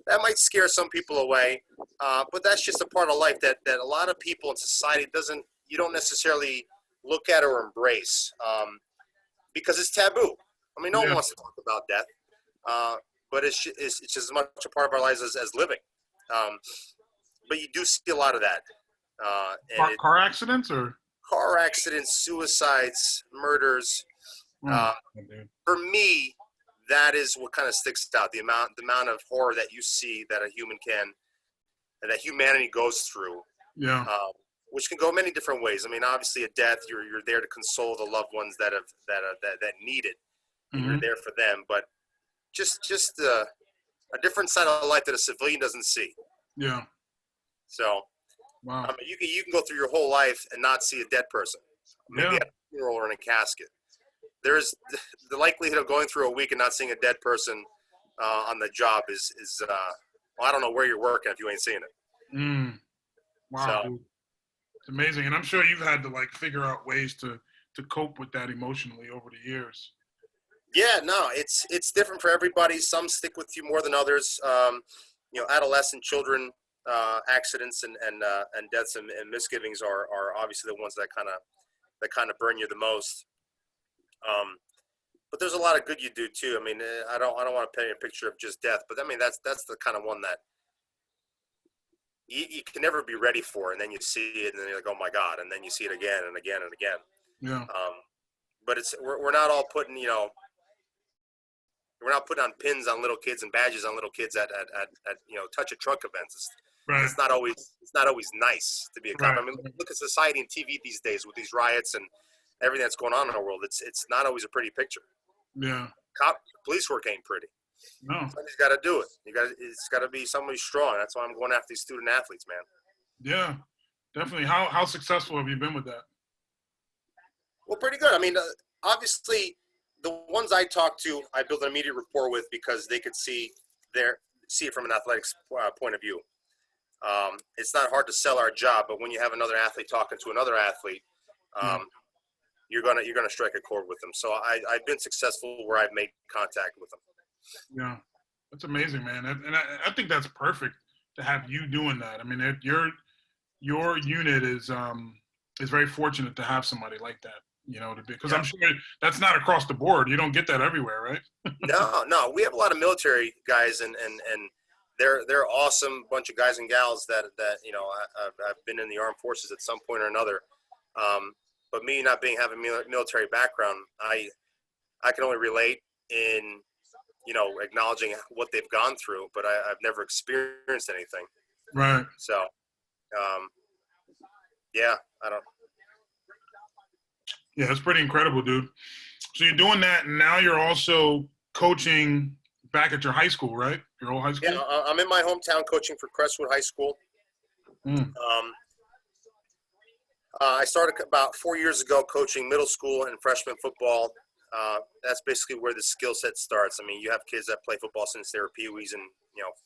That might scare some people away. But that's just a part of life that a lot of people in society you don't necessarily look at or embrace because it's taboo. I mean, no one wants to talk about death, but it's just as much a part of our lives as living. But you do see a lot of that. Car accidents or? Car accidents, suicides, murders. For me, that is what kind of sticks out. The amount of horror that you see that that humanity goes through. Yeah. Which can go many different ways. I mean, obviously, at death, you're there to console the loved ones that need it. Mm-hmm. You're there for them, but just a different side of life that a civilian doesn't see. Yeah. So, wow. I mean, you can go through your whole life and not see a dead person, maybe at a funeral or in a casket. There's the likelihood of going through a week and not seeing a dead person on the job is well, I don't know where you're working if you ain't seeing it. Wow, So dude. It's amazing. And I'm sure you've had to like figure out ways to cope with that emotionally over the years. yeah, no, it's different for everybody. Some stick with you more than others. Adolescent children, accidents and deaths and misgivings are obviously the ones that kind of burn you the most. But there's a lot of good you do too. I mean, I don't want to paint a picture of just death, but I mean that's the kind of one that you can never be ready for, and then you see it, and then you're like, oh my god, and then you see it again and again and again. Yeah. But we're not all putting we're not putting on pins on little kids and badges on little kids at touch a truck events. Right. It's not always nice to be a cop. Right. I mean, look at society and TV these days with these riots and everything that's going on in our world. It's not always a pretty picture. Yeah. Police work ain't pretty. No. Somebody's got to do it. It's got to be somebody strong. That's why I'm going after these student athletes, man. Yeah, definitely. How successful have you been with that? Well, pretty good. I mean, obviously, the ones I talk to, I build an immediate rapport with because they could see it from an athletics point of view. It's not hard to sell our job, but when you have another athlete talking to another athlete, you're gonna strike a chord with them. So I've been successful where I've made contact with them. Yeah, that's amazing, man. And I think that's perfect to have you doing that. I mean, your unit is very fortunate to have somebody like that. Because I'm sure that's not across the board. You don't get that everywhere, right? No. We have a lot of military guys, and they're awesome bunch of guys and gals that I've been in the armed forces at some point or another. But me not having a military background, I can only relate in acknowledging what they've gone through, but I've never experienced anything. Right. So, I don't. Yeah, it's pretty incredible, dude. So you're doing that, and now you're also coaching back at your high school, right? Your old high school? Yeah, I'm in my hometown coaching for Crestwood High School. I started about 4 years ago coaching middle school and freshman football. That's basically where the skill set starts. I mean, you have kids that play football since they were peewees and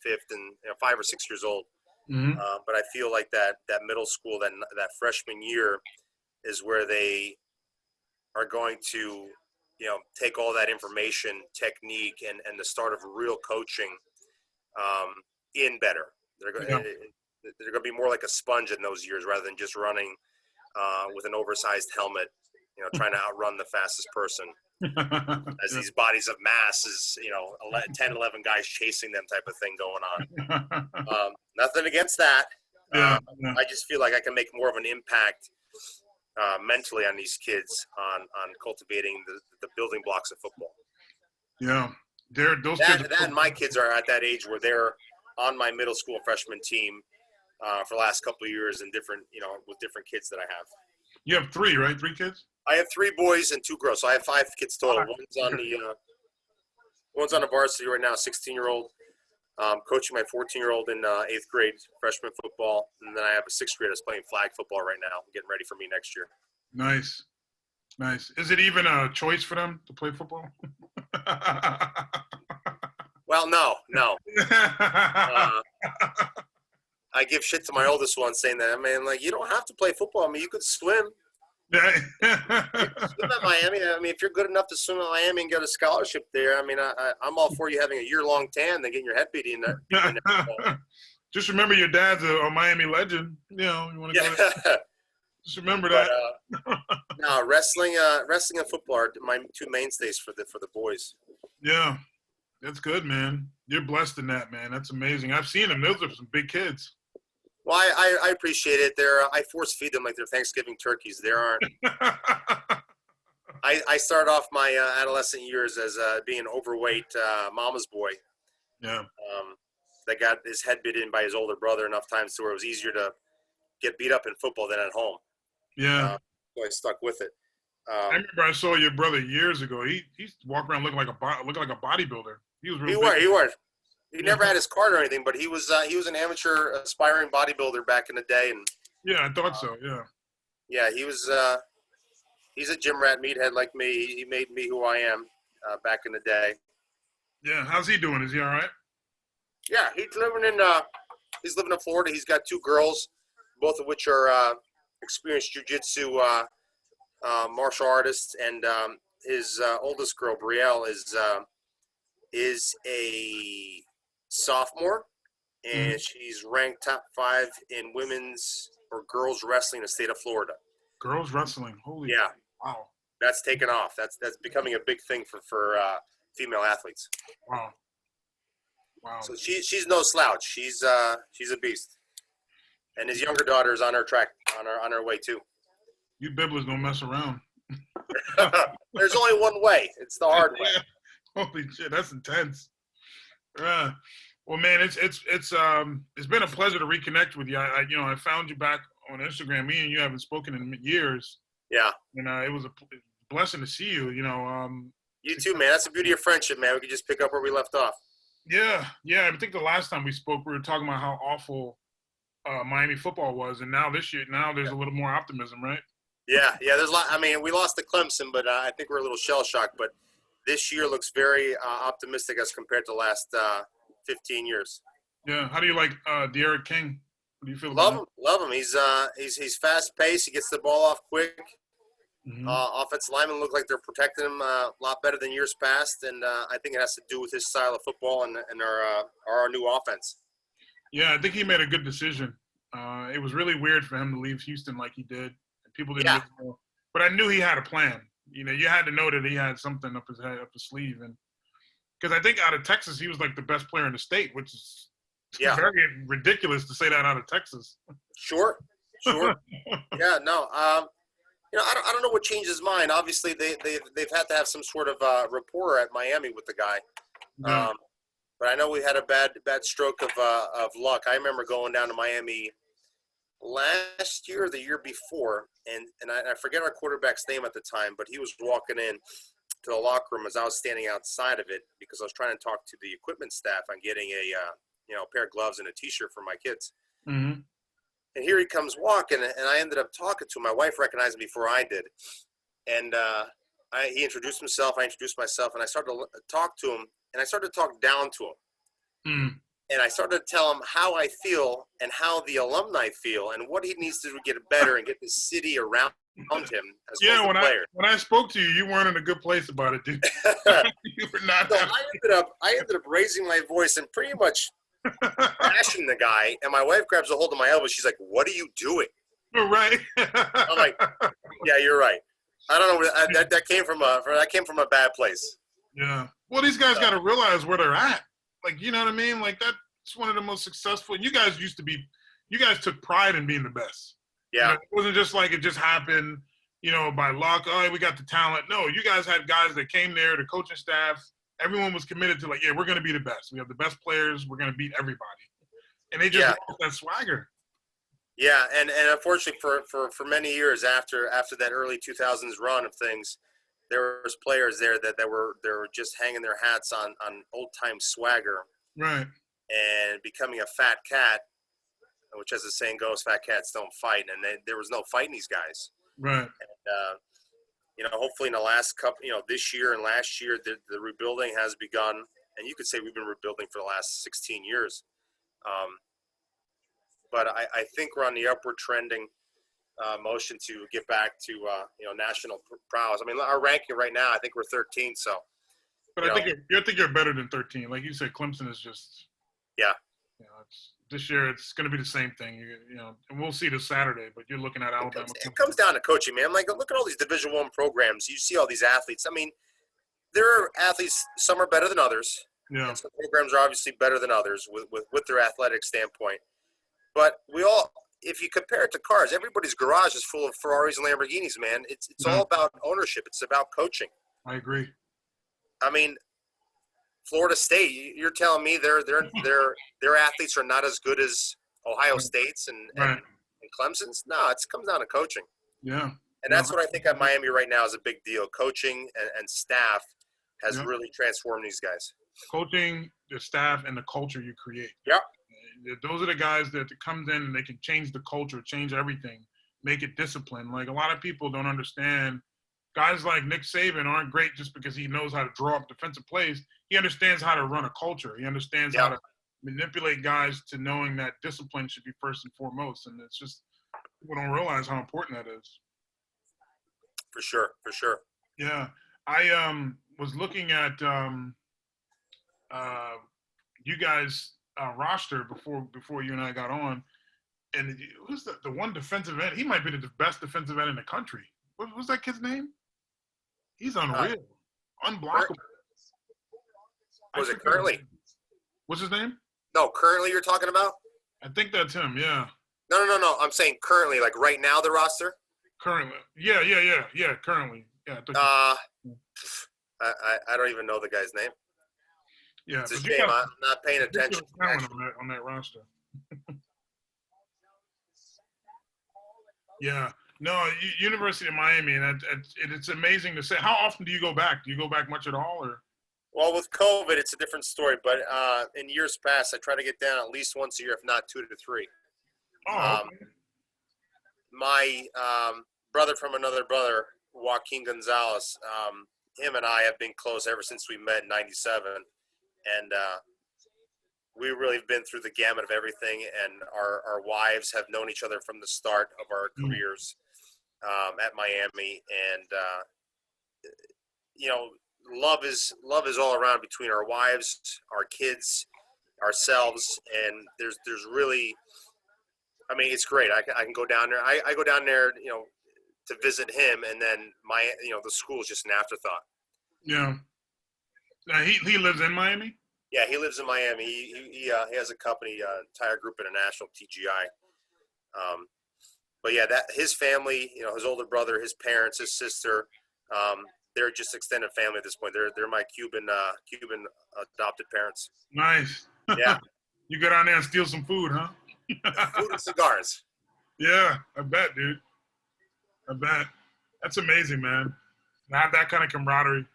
fifth and 5 or 6 years old. Mm-hmm. But I feel like that middle school, that freshman year, is where they are going to take all that information, technique, and the start of real coaching in better. They're going to be more like a sponge in those years rather than just running with an oversized helmet, trying to outrun the fastest person. As these bodies of mass is 10, 11 guys chasing them type of thing going on. Nothing against that. I just feel like I can make more of an impact mentally on these kids on cultivating the building blocks of football. Yeah, those kids. That and my kids are at that age where they're on my middle school freshman team for the last couple of years, and different with different kids that I have. You have 3, right? 3 kids? I have 3 boys and 2 girls, so I have 5 kids total. One's on the varsity right now, 16-year-old. Coaching my 14-year-old in 8th grade freshman football, and then I have a 6th grader that's playing flag football right now, getting ready for me next year. Nice. Is it even a choice for them to play football? Well, no. I give shit to my oldest one saying that, you don't have to play football. You could swim. You could swim at Miami. If you're good enough to swim at Miami and get a scholarship there, I'm all for you having a year-long tan than getting your head beat in there. Just remember your dad's a Miami legend. You want to go. Just remember that. No, wrestling and football are my 2 mainstays for the boys. Yeah, that's good, man. You're blessed in that, man. That's amazing. I've seen them. Those are some big kids. Well, I appreciate it. I force feed them like they're Thanksgiving turkeys. There aren't. I started off my adolescent years as being an overweight mama's boy. Yeah. That got his head bit in by his older brother enough times to where it was easier to get beat up in football than at home. Yeah. So I stuck with it. I remember I saw your brother years ago. He walked around looking like a bodybuilder. He was real big. He was. He never had his card or anything, but he was an amateur aspiring bodybuilder back in the day. And yeah, I thought so. Yeah. Yeah, he was. He's a gym rat meathead like me. He made me who I am back in the day. Yeah. How's he doing? Is he all right? Yeah, he's living in Florida. He's got two girls, both of which are experienced jiu-jitsu martial artists, and his oldest girl, Brielle, is a sophomore, Hmm. and she's ranked top 5 in women's or girls wrestling in the state of Florida. Girls wrestling. Holy. Yeah, Wow. that's taken off. That's becoming a big thing for female athletes. Wow. Wow. So she's no slouch. She's a beast. And his younger daughter is on her track, on her way too. You Biblas don't mess around. There's only one way. It's the hard way. Holy shit, that's intense. Well, man, it's been a pleasure to reconnect with you. I found you back on Instagram. Me and you haven't spoken in years. Yeah. And it was a blessing to see you. You too, man. That's the beauty of friendship, man. We could just pick up where we left off. Yeah. I think the last time we spoke, we were talking about how awful Miami football was, and now this year, there's a little more optimism, right? Yeah. There's a lot. I mean, we lost to Clemson, but I think we're a little shell shocked. But this year looks very optimistic as compared to the last 15 years. Yeah. How do you like De'Aaron King? What do you feel about him? Love him. He's fast paced. He gets the ball off quick. Mm-hmm. Offensive linemen look like they're protecting him a lot better than years past, and I think it has to do with his style of football and our new offense. Yeah, I think he made a good decision. It was really weird for him to leave Houston like he did. People didn't really know. But I knew he had a plan. You had to know that he had something up his sleeve. And because I think out of Texas, he was like the best player in the state, which is very ridiculous to say that out of Texas. Sure. Yeah, no. I don't know what changed his mind. Obviously, they've had to have some sort of rapport at Miami with the guy. Yeah. But I know we had a bad stroke of luck. I remember going down to Miami last year or the year before, and I forget our quarterback's name at the time, but he was walking in to the locker room as I was standing outside of it because I was trying to talk to the equipment staff on getting a pair of gloves and a T-shirt for my kids. Mm-hmm. And here he comes walking, and I ended up talking to him. My wife recognized him before I did, and he introduced himself. I introduced myself, and I started to talk to him, and I started to talk down to him. Mm. And I started to tell him how I feel and how the alumni feel and what he needs to do to get better and get the city around him as well as the players. When I spoke to you, you weren't in a good place about it, dude. You were not. So I ended up raising my voice and pretty much bashing the guy. And my wife grabs a hold of my elbow. She's like, "What are you doing?" You're right. I'm like, "Yeah, you're right." I don't know. That came from a bad place. Yeah. Well, these guys got to realize where they're at. Like, you know what I mean? Like, that's one of the most successful. You guys took pride in being the best. Yeah. It wasn't just like it just happened, by luck. Oh, we got the talent. No, you guys had guys that came there, the coaching staff. Everyone was committed to we're going to be the best. We have the best players. We're going to beat everybody. And they just lost that swagger. Yeah, and unfortunately for many years after that early 2000s run of things, there was players there that were just hanging their hats on old time swagger, right? And becoming a fat cat, which, as the saying goes, fat cats don't fight, and there was no fighting these guys, right? And hopefully in the last couple, this year and last year, the rebuilding has begun, and you could say we've been rebuilding for the last 16 years, but I think we're on the upward trending motion to get back to national prowess. I mean, our ranking right now, I think we're 13. So, but I think you're better than 13. Like you said, Clemson is just this year it's going to be the same thing. And we'll see this Saturday. But you're looking at Alabama. It comes down to coaching, man. Like, look at all these Division I programs. You see all these athletes. I mean, there are athletes. Some are better than others. Yeah. And some programs are obviously better than others with their athletic standpoint. But if you compare it to cars, everybody's garage is full of Ferraris and Lamborghinis, man. It's all about ownership. It's about coaching. I agree. I mean, Florida State, you're telling me their athletes are not as good as Ohio State's and Clemson's? No, it comes down to coaching. Yeah. And that's what I think at Miami right now is a big deal. Coaching and staff has really transformed these guys. Coaching, the staff, and the culture you create. Yeah. Those are the guys that comes in and they can change the culture, change everything, make it disciplined. Like, a lot of people don't understand guys like Nick Saban aren't great just because he knows how to draw up defensive plays. He understands how to run a culture. He understands how to manipulate guys to knowing that discipline should be first and foremost. And it's just, people don't realize how important that is. For sure. Yeah. I was looking at you guys' roster before you and I got on, and who's the one defensive end? He might be the best defensive end in the country. What was that kid's name? He's unreal, unblockable. Was it Currently? What's his name? No, Currently you're talking about? I think that's him. Yeah. No. I'm saying currently, like right now, the roster. Currently, yeah. Currently, yeah. I don't even know the guy's name. Yeah, it's a shame. I'm not paying attention. On that roster. Yeah. No, University of Miami, and it's amazing to say. How often do you go back? Do you go back much at all, or? Well, with COVID, it's a different story. But in years past, I try to get down at least once a year, if not 2 to 3. Oh, okay. My brother from another brother, Joaquin Gonzalez, him and I have been close ever since we met in '97, and we really have been through the gamut of everything. And our wives have known each other from the start of our careers at Miami, and love is all around between our wives, our kids, ourselves, and there's really, I mean, it's great. I can go down there. I go down there, to visit him, and then the school is just an afterthought. Yeah. Now he lives in Miami. Yeah, he lives in Miami. He has a company, Tire Group International, TGI. But yeah, that his family, his older brother, his parents, his sister, they're just extended family at this point. They're my Cuban adopted parents. Nice. Yeah. You go down there and steal some food, huh? Food and cigars. Yeah, I bet, dude. I bet. That's amazing, man. To have that kind of camaraderie.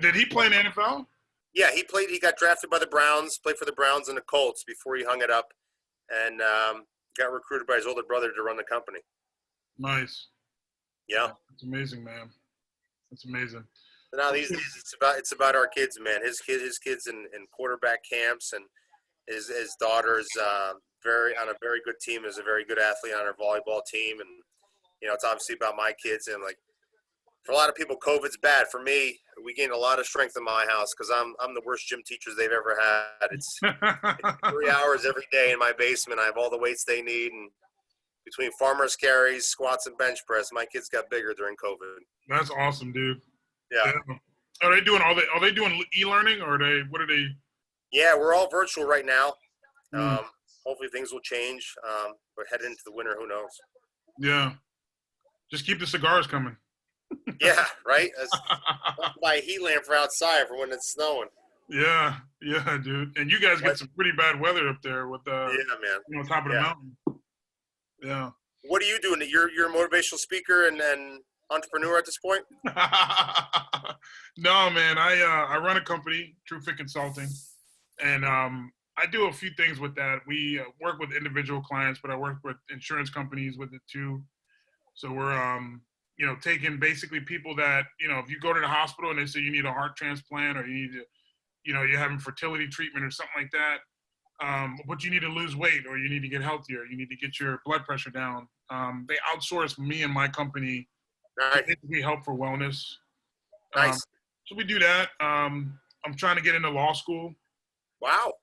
Did he play in the NFL? Yeah, he played. He got drafted by the Browns, played for the Browns and the Colts before he hung it up, and got recruited by his older brother to run the company. Nice. Yeah. It's amazing, man. It's amazing. So now these days, it's about our kids, man. His kids in quarterback camps, and his daughter is on a very good team. Is a very good athlete on our volleyball team, and it's obviously about my kids. And like for a lot of people, COVID's bad. For me, we gained a lot of strength in my house because I'm the worst gym teachers they've ever had. It's 3 hours every day in my basement. I have all the weights they need, and between farmers carries, squats, and bench press, my kids got bigger during COVID. That's awesome, dude. Yeah. Are they doing e-learning, or what are they? Yeah, we're all virtual right now. Hopefully things will change. We're heading into the winter. Who knows? Yeah. Just keep the cigars coming. Yeah, right? Buy a heat lamp for outside for when it's snowing. Yeah, dude. And you guys get some pretty bad weather up there with yeah, man. Top of the mountain. Yeah. What are you doing? You're a motivational speaker and entrepreneur at this point? No, man. I run a company, Trufitconsulting, and I do a few things with that. We work with individual clients, but I work with insurance companies with it too. So we're taking basically people that if you go to the hospital and they say you need a heart transplant, or you need to, you're having fertility treatment or something like that. But you need to lose weight, or you need to get healthier. You need to get your blood pressure down. They outsource me and my company to basically help for wellness. Nice. So we do that. I'm trying to get into law school. Wow.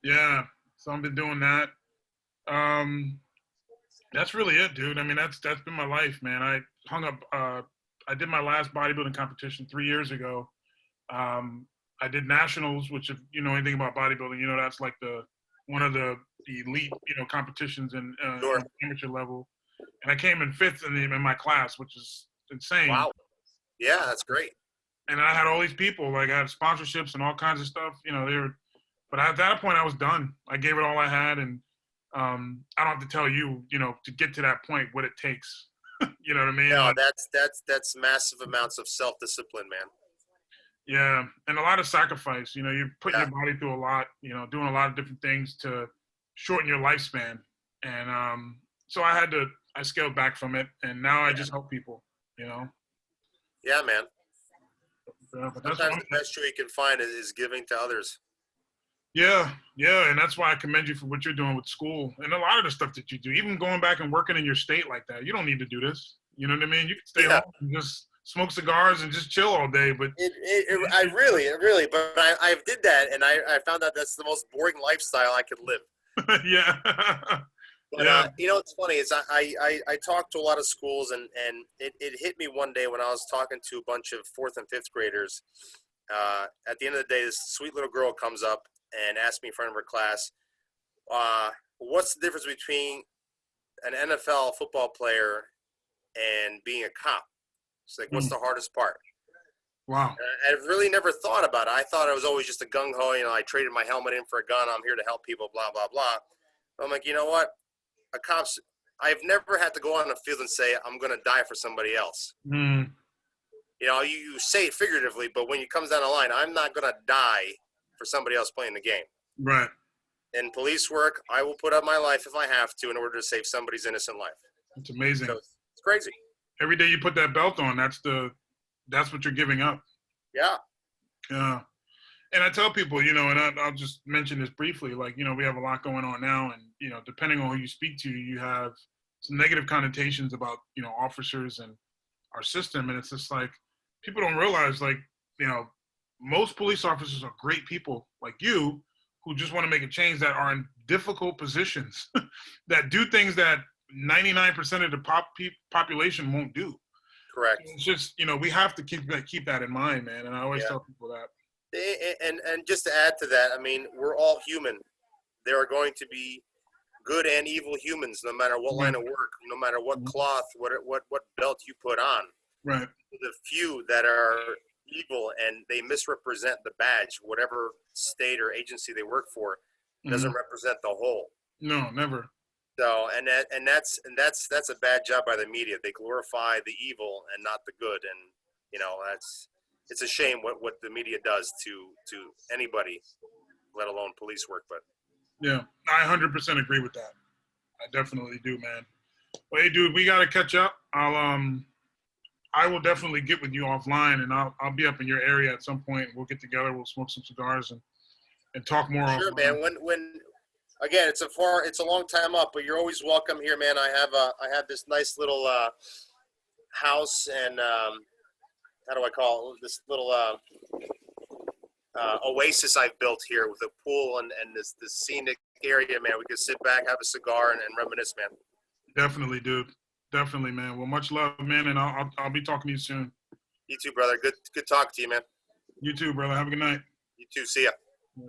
Yeah. So I've been doing that. That's really it, dude. I mean, that's been my life, man. I hung up. I did my last bodybuilding competition 3 years ago. I did nationals, which if you know anything about bodybuilding, that's like one of the elite, competitions in Sure. amateur level. And I came in 5th in my class, which is insane. Wow. Yeah, that's great. And I had all these people, like I had sponsorships and all kinds of stuff. But at that point I was done. I gave it all I had, and I don't have to tell you, to get to that point what it takes. You know what I mean? No, that's massive amounts of self-discipline, man. Yeah, and a lot of sacrifice. You put your body through a lot. Doing a lot of different things to shorten your lifespan, and so I scaled back from it, and now I just help people. Yeah, man. Yeah, but that's Sometimes the best joy you can find is giving to others. yeah, and that's why I commend you for what you're doing with school and a lot of the stuff that you do. Even going back and working in your state like that, you don't need to do this. You know what I mean? You can stay Yeah. home and just smoke cigars and just chill all day. But I really, but I did that, and I found out that's the most boring lifestyle I could live. yeah, But yeah. it's funny is I talked to a lot of schools, and it hit me one day when I was talking to a bunch of 4th and 5th graders. At the end of the day, this sweet little girl comes up and asks me in front of her class, what's the difference between an NFL football player and being a cop? She's like, what's the hardest part? Wow. And I've really never thought about it. I thought it was always just a gung-ho, I traded my helmet in for a gun. I'm here to help people, blah, blah, blah. But I'm like, you know what? I've never had to go on the field and say, I'm going to die for somebody else. Mm. You say it figuratively, but when it comes down the line, I'm not going to die for somebody else playing the game. Right. In police work, I will put up my life if I have to in order to save somebody's innocent life. It's amazing. So it's crazy. Every day you put that belt on, that's what you're giving up. Yeah. Yeah. And I tell people, and I'll just mention this briefly, like, we have a lot going on now, and, depending on who you speak to, you have some negative connotations about, officers and our system. And it's just like, people don't realize, like, most police officers are great people like you who just want to make a change, that are in difficult positions, that do things that 99% of the population won't do. Correct. It's just, we have to keep that in mind, man. And I always tell people that. And just to add to that, I mean, we're all human. There are going to be good and evil humans, no matter what line of work, no matter what cloth, what belt you put on. Right. The few that are evil and they misrepresent the badge, whatever state or agency they work for, doesn't represent the whole. No, never. So, and that's a bad job by the media. They glorify the evil and not the good, and it's a shame what the media does to anybody, let alone police work. But yeah, I 100% agree with that. I definitely do, man. Well, hey, dude, we gotta catch up. I will definitely get with you offline, and I'll be up in your area at some point. We'll get together. We'll smoke some cigars and talk more. Sure, man. When again, it's a long time up, but you're always welcome here, man. I have this nice little house, and how do I call it? This little oasis I've built here with a pool and this scenic area, man. We could sit back, have a cigar, and reminisce, man. Definitely, dude. Definitely, man. Well, much love, man, and I'll be talking to you soon. You too, brother. Good talk to you, man. You too, brother. Have a good night. You too. See ya. Yeah.